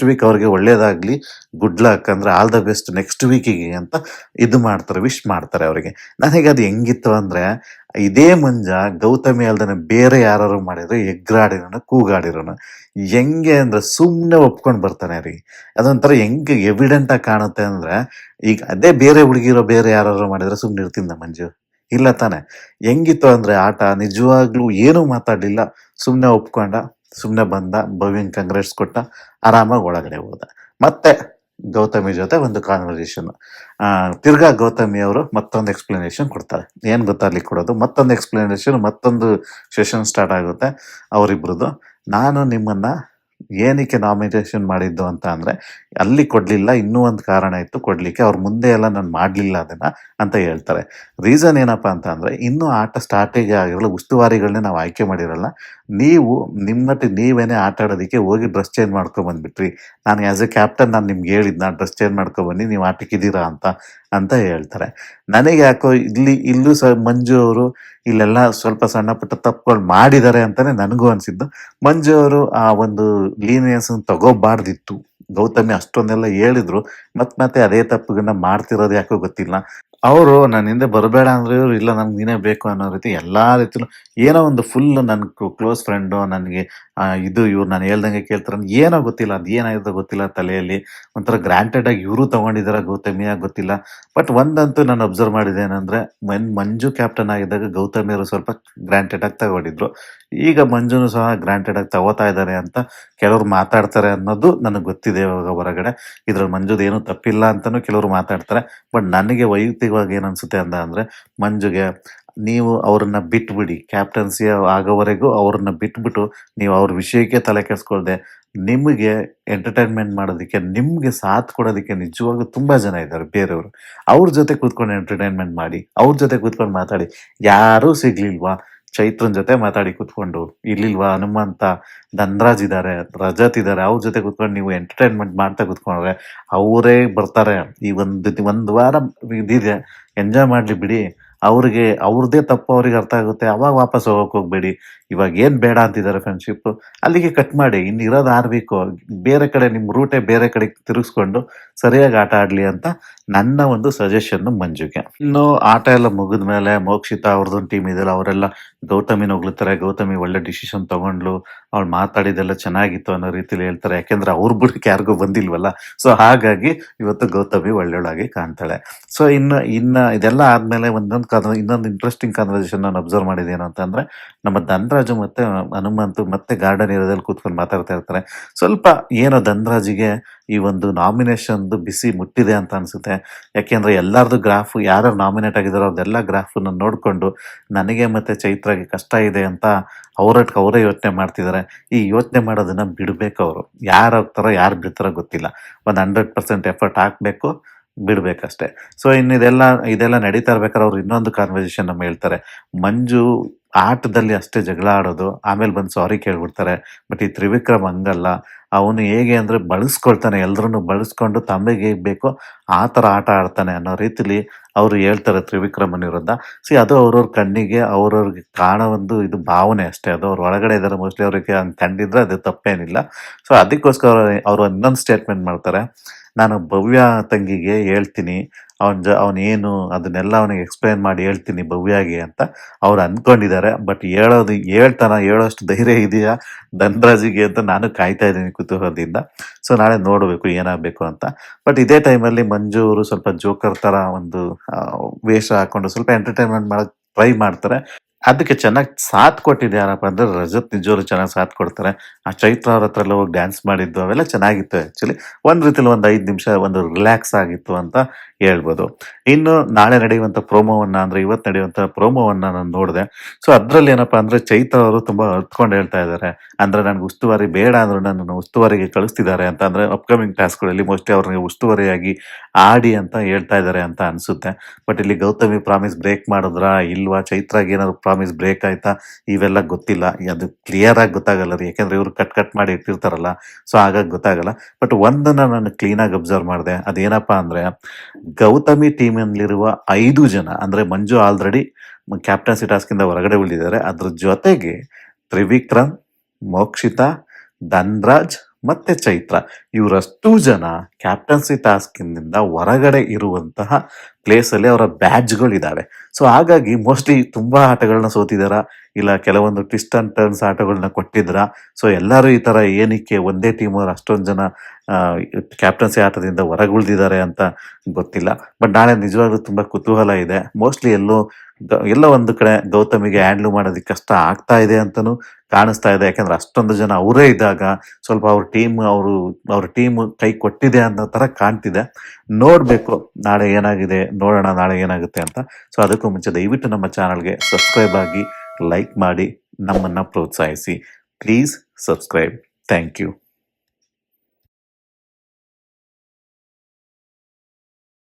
ವೀಕ್ ಅವ್ರಿಗೆ ಒಳ್ಳೇದಾಗ್ಲಿ, ಗುಡ್ ಲಕ್ ಅಂದ್ರೆ ಆಲ್ ದ ಬೆಸ್ಟ್ ನೆಕ್ಸ್ಟ್ ವೀಕಿಗೆ ಅಂತ ಇದು ಮಾಡ್ತಾರೆ, ವಿಶ್ ಮಾಡ್ತಾರೆ ಅವರಿಗೆ. ನನಗೆ ಅದು ಹೆಂಗಿತ್ತು ಅಂದ್ರೆ, ಇದೇ ಮಂಜ ಗೌತಮಿ ಅಲ್ದನೆ ಬೇರೆ ಯಾರು ಮಾಡಿದ್ರೆ ಎಗ್ರಾಡಿರೋನು, ಕೂಗಾಡಿರೋನು. ಹೆಂಗೆ ಅಂದ್ರೆ ಸುಮ್ಮನೆ ಒಪ್ಕೊಂಡು ಬರ್ತಾನೆ ರೀ. ಅದೊಂಥರ ಹೆಂಗೆ ಎವಿಡೆಂಟ್ ಆಗಿ ಕಾಣುತ್ತೆ ಅಂದ್ರೆ, ಈಗ ಅದೇ ಬೇರೆ ಹುಡುಗಿರೋ ಬೇರೆ ಯಾರು ಮಾಡಿದ್ರೆ ಸುಮ್ಮನೆ ಇರ್ತಿದ್ದ ಮಂಜು? ಇಲ್ಲ ತಾನೆ. ಹೆಂಗಿತ್ತು ಅಂದ್ರೆ ಆಟ, ನಿಜವಾಗ್ಲೂ ಏನೂ ಮಾತಾಡ್ಲಿಲ್ಲ. ಸುಮ್ನೆ ಒಪ್ಕೊಂಡ, ಸುಮ್ನೆ ಬಂದ, ಭವ್ಯಂಗ್ ಕಂಗ್ರೆಟ್ಸ್ ಕೊಟ್ಟ, ಆರಾಮಾಗಿ ಒಳಗಡೆ ಹೋದ. ಮತ್ತೆ ಗೌತಮಿ ಜೊತೆ ಒಂದು ಕಾನ್ವರ್ಸೇಷನ್. ತಿರ್ಗಾ ಗೌತಮಿ ಅವರು ಮತ್ತೊಂದು ಎಕ್ಸ್ಪ್ಲನೇಷನ್ ಕೊಡ್ತಾರೆ. ಏನ್ ಗೊತ್ತಾ ಅಲ್ಲಿ ಕೊಡೋದು? ಮತ್ತೊಂದು ಎಕ್ಸ್ಪ್ಲನೇಷನ್, ಮತ್ತೊಂದು ಸೆಷನ್ ಸ್ಟಾರ್ಟ್ ಆಗುತ್ತೆ ಅವರಿಬ್ರದ್ದು. ನಾನು ನಿಮ್ಮನ್ನ ಏನಕ್ಕೆ ನಾಮಿನೇಷನ್ ಮಾಡಿದ್ದು ಅಂತ ಅಂದ್ರೆ, ಅಲ್ಲಿ ಕೊಡ್ಲಿಲ್ಲ, ಇನ್ನೂ ಒಂದು ಕಾರಣ ಇತ್ತು ಕೊಡ್ಲಿಕ್ಕೆ. ಅವ್ರ ಮುಂದೆ ಎಲ್ಲ ನಾನು ಮಾಡ್ಲಿಲ್ಲ ಅದನ್ನ ಅಂತ ಹೇಳ್ತಾರೆ. ರೀಸನ್ ಏನಪ್ಪಾ ಅಂತ ಅಂದ್ರೆ, ಇನ್ನೂ ಆಟ ಸ್ಟಾರ್ಟಿಗೆ ಆಗಿರಲ್ಲ, ಉಸ್ತುವಾರಿಗಳನ್ನೇ ನಾವು ಆಯ್ಕೆ ಮಾಡಿರಲ್ಲ. ನೀವು ನಿಮ್ಮಟ್ಟಿಗೆ ನೀವೇನೆ ಆಟ ಆಡೋದಕ್ಕೆ ಹೋಗಿ ಡ್ರೆಸ್ ಚೇಂಜ್ ಮಾಡ್ಕೊಂಡ್ ಬಂದ್ಬಿಟ್ರಿ. ನಾನು ಆಸ್ ಎ ಕ್ಯಾಪ್ಟನ್ ನಾನು ನಿಮ್ಗೆ ಹೇಳಿದ್ನ ಡ್ರೆಸ್ ಚೇಂಜ್ ಮಾಡ್ಕೊಂಡ್ ಬನ್ನಿ, ನೀವು ಆಟಕ್ಕಿದ್ದೀರಾ ಅಂತ ಅಂತ ಹೇಳ್ತಾರೆ. ನನಗೆ ಯಾಕೋ ಇಲ್ಲೂ ಮಂಜು ಅವರು ಇಲ್ಲೆಲ್ಲ ಸ್ವಲ್ಪ ಸಣ್ಣ ಪುಟ್ಟ ತಪ್ಪುಗಳು ಮಾಡಿದ್ದಾರೆ ಅಂತಾನೆ ನನಗೂ ಅನ್ಸಿದ್ದು. ಮಂಜು ಅವರು ಆ ಒಂದು ಲೀನಿಯನ್ಸ್ ತಗೋಬಾರ್ದಿತ್ತು. ಗೌತಮಿ ಅಷ್ಟೊಂದೆಲ್ಲ ಹೇಳಿದ್ರು, ಮತ್ತೆ ಅದೇ ತಪ್ಪುಗಳನ್ನ ಮಾಡ್ತಿರೋದು ಯಾಕೋ ಗೊತ್ತಿಲ್ಲ. ಅವರು ನನ್ನ ಹಿಂದೆ ಬರಬೇಡ ಅಂದ್ರೆ ಇವ್ರು, ಇಲ್ಲ ನನ್ಗೆ ನೀನೇ ಬೇಕು ಅನ್ನೋ ರೀತಿ ಎಲ್ಲಾ ರೀತಿಲೂ ಏನೋ ಒಂದು ಫುಲ್ ನನ್ ಕ್ಲೋಸ್ ಫ್ರೆಂಡು ನನಗೆ ಇದು ಇವ್ರು ನಾನು ಹೇಳ್ದಂಗೆ ಕೇಳ್ತಾರೆ. ಏನೋ ಗೊತ್ತಿಲ್ಲ, ಅದು ಏನಾಗಿದೆ ಗೊತ್ತಿಲ್ಲ ತಲೆಯಲ್ಲಿ. ಒಂಥರ ಗ್ರಾಂಟೆಡ್ ಆಗಿ ಇವರು ತಗೊಂಡಿದಾರ ಗೌತಮಿಯಾಗ ಗೊತ್ತಿಲ್ಲ. ಬಟ್ ಒಂದಂತೂ ನಾನು ಅಬ್ಸರ್ವ್ ಮಾಡಿದೆ ಏನಂದ್ರೆ, ಮಂಜು ಕ್ಯಾಪ್ಟನ್ ಆಗಿದ್ದಾಗ ಗೌತಮಿ ಅವರು ಸ್ವಲ್ಪ ಗ್ರಾಂಟೆಡ್ ಆಗಿ ತಗೊಂಡಿದ್ರು. ಈಗ ಮಂಜುನು ಸಹ ಗ್ರಾಂಟೆಡ್ ಆಗಿ ತಗೋತಾ ಇದ್ದಾರೆ ಅಂತ ಕೆಲವ್ರು ಮಾತಾಡ್ತಾರೆ ಅನ್ನೋದು ನನಗೆ ಗೊತ್ತಿದೆ. ಇವಾಗ ಹೊರಗಡೆ ಇದ್ರಲ್ಲಿ ಮಂಜುದು ಏನು ತಪ್ಪಿಲ್ಲ ಅಂತಾನು ಕೆಲವರು ಮಾತಾಡ್ತಾರೆ. ಬಟ್ ನನಗೆ ವೈಯಕ್ತಿಕವಾಗಿ ಏನ್ ಅನ್ಸುತ್ತೆ ಅಂದ್ರೆ, ಮಂಜುಗೆ ನೀವು ಅವ್ರನ್ನ ಬಿಟ್ಬಿಡಿ, ಕ್ಯಾಪ್ಟನ್ಸಿ ಆಗೋವರೆಗೂ ಅವ್ರನ್ನ ಬಿಟ್ಬಿಟ್ಟು ನೀವು ಅವ್ರ ವಿಷಯಕ್ಕೆ ತಲೆ ಕೆಡಿಸ್ಕೊಳ್ದೆ, ನಿಮಗೆ ಎಂಟರ್ಟೈನ್ಮೆಂಟ್ ಮಾಡೋದಕ್ಕೆ, ನಿಮ್ಗೆ ಸಾಥ್ ಕೊಡೋದಕ್ಕೆ ನಿಜವಾಗ್ಲೂ ತುಂಬಾ ಜನ ಇದ್ದಾರೆ ಬೇರೆಯವರು. ಅವ್ರ ಜೊತೆ ಕೂತ್ಕೊಂಡು ಎಂಟರ್ಟೈನ್ಮೆಂಟ್ ಮಾಡಿ, ಅವ್ರ ಜೊತೆ ಕೂತ್ಕೊಂಡು ಮಾತಾಡಿ. ಯಾರೂ ಸಿಗ್ಲಿಲ್ವಾ? ಚೈತ್ರನ್ ಜೊತೆ ಮಾತಾಡಿ ಕೂತ್ಕೊಂಡು, ಇರ್ಲಿಲ್ವಾ ಹನುಮಂತ, ಧನ್ರಾಜ್ ಇದಾರೆ, ರಜತ್ ಇದಾರೆ, ಅವ್ರ ಜೊತೆ ಕೂತ್ಕೊಂಡು ನೀವು ಎಂಟರ್ಟೈನ್ಮೆಂಟ್ ಮಾಡ್ತಾ ಕೂತ್ಕೊಂಡ್ರೆ ಅವರೇ ಬರ್ತಾರೆ. ಈ ಒಂದು ವಾರ ಇದಿದೆ, ಎಂಜಾಯ್ ಮಾಡ್ಲಿ ಬಿಡಿ. ಅವ್ರಿಗೆ ಅವ್ರದ್ದೇ ತಪ್ಪು ಅವ್ರಿಗೆ ಅರ್ಥ ಆಗುತ್ತೆ, ಅವಾಗ ವಾಪಸ್ ಹೋಗಕ್ ಹೋಗ್ಬೇಡಿ. ಇವಾಗ ಏನ್ ಬೇಡ ಅಂತಿದ್ದಾರೆ ಫ್ರೆಂಡ್ಶಿಪ್, ಅಲ್ಲಿಗೆ ಕಟ್ ಮಾಡಿ. ಇನ್ನು ಇರೋದು ಆರ್ಬೇಕು, ಬೇರೆ ಕಡೆ ನಿಮ್ ರೂಟೇ ಬೇರೆ ಕಡೆ ತಿರುಗಿಸ್ಕೊಂಡು ಸರಿಯಾಗಿ ಆಟ ಆಡ್ಲಿ ಅಂತ ನನ್ನ ಒಂದು ಸಜೆಷನ್ ಮಂಜುಗೆ. ಇನ್ನು ಆಟ ಎಲ್ಲ ಮುಗಿದ್ಮೇಲೆ ಮೋಕ್ಷಿತಾ ಅವ್ರದ್ದೊಂದು ಟೀಮ್ ಇದೆಯಲ್ಲ, ಅವರೆಲ್ಲ ಗೌತಮಿನ ಹೊಗಳ್ತಾರೆ. ಗೌತಮಿ ಒಳ್ಳೆ ಡಿಸಿಷನ್ ತಗೊಂಡ್ಲು, ಅವ್ಳು ಮಾತಾಡಿದೆಲ್ಲ ಚೆನ್ನಾಗಿತ್ತು ಅನ್ನೋ ರೀತಿಲಿ ಹೇಳ್ತಾರೆ. ಯಾಕೆಂದ್ರೆ ಅವ್ರ ಬುಡಕ್ಕೆ ಯಾರಿಗೂ ಬಂದಿಲ್ವಲ್ಲ. ಸೊ ಹಾಗಾಗಿ ಇವತ್ತು ಗೌತಮಿ ಒಳ್ಳೆಯೊಳಗೆ ಕಾಣ್ತಾಳೆ. ಸೊ ಇನ್ನ ಇದೆಲ್ಲ ಆದ್ಮೇಲೆ ಇನ್ನೊಂದು ಇಂಟ್ರೆಸ್ಟಿಂಗ್ ಕಾನ್ವರ್ಸೇಷನ್ ನಾನು ಅಬ್ಸರ್ವ್ ಮಾಡಿದ್ದೇನು ಅಂತಂದ್ರೆ, ನಮ್ಮ ಧನ್ರಾಜು ಮತ್ತೆ ಹನುಮಂತು ಮತ್ತೆ ಗಾರ್ಡನ್ ಏರಿಯಾದಲ್ಲಿ ಕೂತ್ಕೊಂಡು ಮಾತಾಡ್ತಾ ಇರ್ತಾರೆ. ಸ್ವಲ್ಪ ಏನೋ ಧನ್ರಾಜಿಗೆ ಈ ಒಂದು ನಾಮಿನೇಷನ್ ಬಿಸಿ ಮುಟ್ಟಿದೆ ಅಂತ ಅನ್ಸುತ್ತೆ. ಯಾಕೆಂದ್ರೆ ಎಲ್ಲಾರ್ದು ಗ್ರಾಫ್, ಯಾರು ನಾಮಿನೇಟ್ ಆಗಿದಾರೋ ಅವ್ರದ್ದೆಲ್ಲ ಗ್ರಾಫ್ ನೋಡ್ಕೊಂಡು ನನಗೆ ಮತ್ತೆ ಚೈತ್ರಾಗೆ ಕಷ್ಟ ಇದೆ ಅಂತ ಅವರೇ ಯೋಚನೆ ಮಾಡ್ತಿದ್ದಾರೆ. ಈ ಯೋಚನೆ ಮಾಡೋದನ್ನ ಬಿಡ್ಬೇಕು ಅವರು. ಯಾರು ಹೋಗ್ತಾರೋ ಯಾರು ಬಿಡ್ತಾರೋ ಗೊತ್ತಿಲ್ಲ. ಒಂದು 100% ಎಫರ್ಟ್ ಹಾಕ್ಬೇಕು, ಬಿಡ್ಬೇಕಷ್ಟೇ. ಸೊ ಇದೆಲ್ಲ ನಡೀತಾ ಇರ್ಬೇಕಾದ್ರೆ ಅವ್ರು ಇನ್ನೊಂದು ಕಾನ್ವರ್ಸೇಷನ್ ನಮ್ಮ ಹೇಳ್ತಾರೆ. ಮಂಜು ಆಟದಲ್ಲಿ ಅಷ್ಟೇ ಜಗಳ ಆಡೋದು, ಆಮೇಲೆ ಬಂದು ಸಾರಿ ಕೇಳ್ಬಿಡ್ತಾರೆ. ಬಟ್ ಈ ತ್ರಿವಿಕ್ರಮ್ ಹಂಗಲ್ಲ. ಅವನು ಹೇಗೆ ಅಂದ್ರೆ ಬಳಸ್ಕೊಳ್ತಾನೆ, ಎಲ್ರನ್ನು ಬಳಸ್ಕೊಂಡು ತಮಗೆ ಹೇಗ್ ಬೇಕೋ ಆ ತರ ಆಟ ಆಡ್ತಾನೆ ಅನ್ನೋ ರೀತಿಲಿ ಅವ್ರು ಹೇಳ್ತಾರೆ ತ್ರಿವಿಕ್ರಮನ್ ವಿರುದ್ಧ. ಅದು ಅವ್ರವ್ರ ಕಣ್ಣಿಗೆ ಅವ್ರವ್ರಿಗೆ ಕಾಣೋ ಒಂದು ಇದು ಭಾವನೆ ಅಷ್ಟೇ. ಅದು ಅವ್ರ ಒಳಗಡೆ ಇದ್ದಾರೆ, ಮೋಸ್ಟ್ಲಿ ಅವ್ರಿಗೆ ಹಂಗೆ ಕಂಡಿದ್ರೆ ಅದು ತಪ್ಪೇನಿಲ್ಲ. ಸೊ ಅದಕ್ಕೋಸ್ಕರ ಅವ್ರು ಇನ್ನೊಂದು ಸ್ಟೇಟ್ಮೆಂಟ್ ಮಾಡ್ತಾರೆ. ನಾನು ಭವ್ಯ ತಂಗಿಗೆ ಹೇಳ್ತೀನಿ, ಅವನೇನು ಅದನ್ನೆಲ್ಲ ಅವನಿಗೆ ಎಕ್ಸ್ಪ್ಲೈನ್ ಮಾಡಿ ಹೇಳ್ತೀನಿ ಭವ್ಯಾಗೆ ಅಂತ ಅವ್ರು ಅನ್ಕೊಂಡಿದ್ದಾರೆ. ಬಟ್ ಹೇಳೋಷ್ಟು ಧೈರ್ಯ ಇದೆಯಾ ಧನ್ರಾಜಿಗೆ ಅಂತ ನಾನು ಕಾಯ್ತಾ ಇದ್ದೀನಿ ಕುತೂಹಲದಿಂದ. ಸೊ ನಾಳೆ ನೋಡಬೇಕು ಏನಾಗಬೇಕು ಅಂತ. ಬಟ್ ಇದೇ ಟೈಮಲ್ಲಿ ಮಂಜು ಅವರು ಸ್ವಲ್ಪ ಜೋಕರ್ ತರ ಒಂದು ವೇಷ ಹಾಕೊಂಡು ಸ್ವಲ್ಪ ಎಂಟರ್ಟೈನ್ಮೆಂಟ್ ಮಾಡಕ್ ಟ್ರೈ ಮಾಡ್ತಾರೆ. ಅದಕ್ಕೆ ಚೆನ್ನಾಗಿ ಸಾಥ್ ಕೊಟ್ಟಿದ್ದು ಯಾರಪ್ಪ ಅಂದ್ರೆ ರಜತ್ ನಿಜವಾಗ್ಲೂ ಚೆನ್ನಾಗಿ ಸಾಥ್ ಕೊಡ್ತಾರೆ. ಆ ಚೈತ್ರ ಅವ್ರ ಹತ್ರ ಎಲ್ಲ ಹೋಗಿ ಡ್ಯಾನ್ಸ್ ಮಾಡಿದ್ದು ಅವೆಲ್ಲ ಚೆನ್ನಾಗಿತ್ತು ಆಕ್ಚುಲಿ. ಒಂದ್ ರೀತಿಲಿ ಒಂದು 5 ನಿಮಿಷ ಒಂದು ರಿಲ್ಯಾಕ್ಸ್ ಆಗಿತ್ತು ಅಂತ ಹೇಳ್ಬೋದು. ಇನ್ನು ನಾಳೆ ನಡೆಯುವಂತ ಪ್ರೋಮೋವನ್ನ ಅಂದ್ರೆ ಇವತ್ತು ನಡೆಯುವಂತ ಪ್ರೋಮೋವನ್ನ ನಾನು ನೋಡಿದೆ. ಸೊ ಅದ್ರಲ್ಲಿ ಏನಪ್ಪಾ ಅಂದ್ರೆ ಚೈತ್ರ ಅವರು ತುಂಬಾ ಅರ್ತ್ಕೊಂಡು ಹೇಳ್ತಾ ಇದ್ದಾರೆ. ಅಂದ್ರೆ ನನ್ಗೆ ಉಸ್ತುವಾರಿ ಬೇಡ ಅಂದ್ರು ನನ್ನನ್ನು ಉಸ್ತುವಾರಿಗೆ ಕಳಿಸ್ತಿದ್ದಾರೆ ಅಂತ. ಅಂದ್ರೆ ಅಪ್ಕಮಿಂಗ್ ಟಾಸ್ಕ್ಗಳಲ್ಲಿ ಮೋಸ್ಟ್ಲಿ ಅವ್ರಿಗೆ ಉಸ್ತುವಾರಿಯಾಗಿ ಆಡಿ ಅಂತ ಹೇಳ್ತಾ ಇದ್ದಾರೆ ಅಂತ ಅನ್ಸುತ್ತೆ. ಬಟ್ ಇಲ್ಲಿ ಗೌತಮಿ ಪ್ರಾಮಿಸ್ ಬ್ರೇಕ್ ಮಾಡಿದ್ರಾ ಇಲ್ವಾ, ಚೈತ್ರಾಗ್ ಏನಾದ್ರು ಪ್ರಾಮಿಸ್ ಬ್ರೇಕ್ ಆಯ್ತಾ, ಇವೆಲ್ಲ ಗೊತ್ತಿಲ್ಲ. ಅದು ಕ್ಲಿಯರ್ ಆಗಿ ಗೊತ್ತಾಗಲ್ಲ ರೀ, ಯಾಕಂದ್ರೆ ಇವ್ರು ಕಟ್ ಕಟ್ ಮಾಡಿ ಇಟ್ಟಿರ್ತಾರಲ್ಲ. ಸೊ ಹಾಗಾಗಿ ಗೊತ್ತಾಗಲ್ಲ. ಬಟ್ ಒಂದನ್ನ ನಾನು ಕ್ಲೀನ್ ಆಗಿ ಅಬ್ಸರ್ವ್ ಮಾಡಿದೆ. ಅದೇನಪ್ಪಾ ಅಂದ್ರೆ ಗೌತಮಿ ಟೀಮಲ್ಲಿರುವ 5 ಜನ ಅಂದ್ರೆ ಮಂಜು ಆಲ್ರೆಡಿ ಕ್ಯಾಪ್ಟನ್ಸಿ ಟಾಸ್ಕ್ ಇಂದ ಹೊರಗಡೆ ಉಳಿದಿದ್ದಾರೆ. ಅದ್ರ ಜೊತೆಗೆ ತ್ರಿವಿಕ್ರಮ್, ಮೋಕ್ಷಿತಾ, ಧನ್ರಾಜ್ ಮತ್ತೆ ಚೈತ್ರ ಇವರಷ್ಟು ಜನ ಕ್ಯಾಪ್ಟನ್ಸಿ ಟಾಸ್ಕ್ ಇಂದ ಹೊರಗಡೆ ಇರುವಂತಹ ಪ್ಲೇಸ್ ಅಲ್ಲಿ ಅವರ ಬ್ಯಾಡ್ಜ್ಗಳು ಇದಾವೆ. ಸೊ ಹಾಗಾಗಿ ಮೋಸ್ಟ್ಲಿ ತುಂಬಾ ಆಟಗಳನ್ನ ಸೋತಿದಾರ, ಇಲ್ಲ ಕೆಲವೊಂದು ಟ್ವಿಸ್ಟ್ ಅಂಡ್ ಟರ್ನ್ಸ್ ಆಟಗಳನ್ನ ಕೊಟ್ಟಿದ್ರ. ಸೊ ಎಲ್ಲರೂ ಈ ತರ ಏನಕ್ಕೆ ಒಂದೇ ಟೀಮ್ ಅವ್ರು ಅಷ್ಟೊಂದು ಜನ ಕ್ಯಾಪ್ಟನ್ಸಿ ಆಟದಿಂದ ಹೊರಗುಳಿದಿದ್ದಾರೆ ಅಂತ ಗೊತ್ತಿಲ್ಲ. ಬಟ್ ನಾಳೆ ನಿಜವಾಗ್ಲೂ ತುಂಬಾ ಕುತೂಹಲ ಇದೆ. ಮೋಸ್ಟ್ಲಿ ಎಲ್ಲೋ ಒಂದು ಕಡೆ ಗೌತಮಿಗೆ ಹ್ಯಾಂಡ್ಲ್ ಮಾಡೋದಕ್ಕೆ ಕಷ್ಟ ಆಗ್ತಾ ಇದೆ ಅಂತಾನೂ ಕಾಣಿಸ್ತಾ ಇದೆ. ಯಾಕಂದ್ರೆ ಅಷ್ಟೊಂದು ಜನ ಅವರೇ ಇದ್ದಾಗ ಸ್ವಲ್ಪ ಅವ್ರ ಟೀಮ್ ಕೈ ಕೊಟ್ಟಿದೆ ಅನ್ನೋ ತರ ಕಾಣ್ತಿದೆ. ನೋಡ್ಬೇಕು ನಾಳೆ ಏನಾಗಿದೆ, ನೋಡೋಣ ನಾಳೆ ಏನಾಗುತ್ತೆ ಅಂತ. ಸೊ ಅದಕ್ಕೂ ಮುಂಚೆ ದಯವಿಟ್ಟು ನಮ್ಮ ಚಾನಲ್ಗೆ ಸಬ್ಸ್ಕ್ರೈಬ್ ಆಗಿ, ಲೈಕ್ ಮಾಡಿ, ನಮ್ಮನ್ನ ಪ್ರೋತ್ಸಾಹಿಸಿ. Please subscribe. Thank you.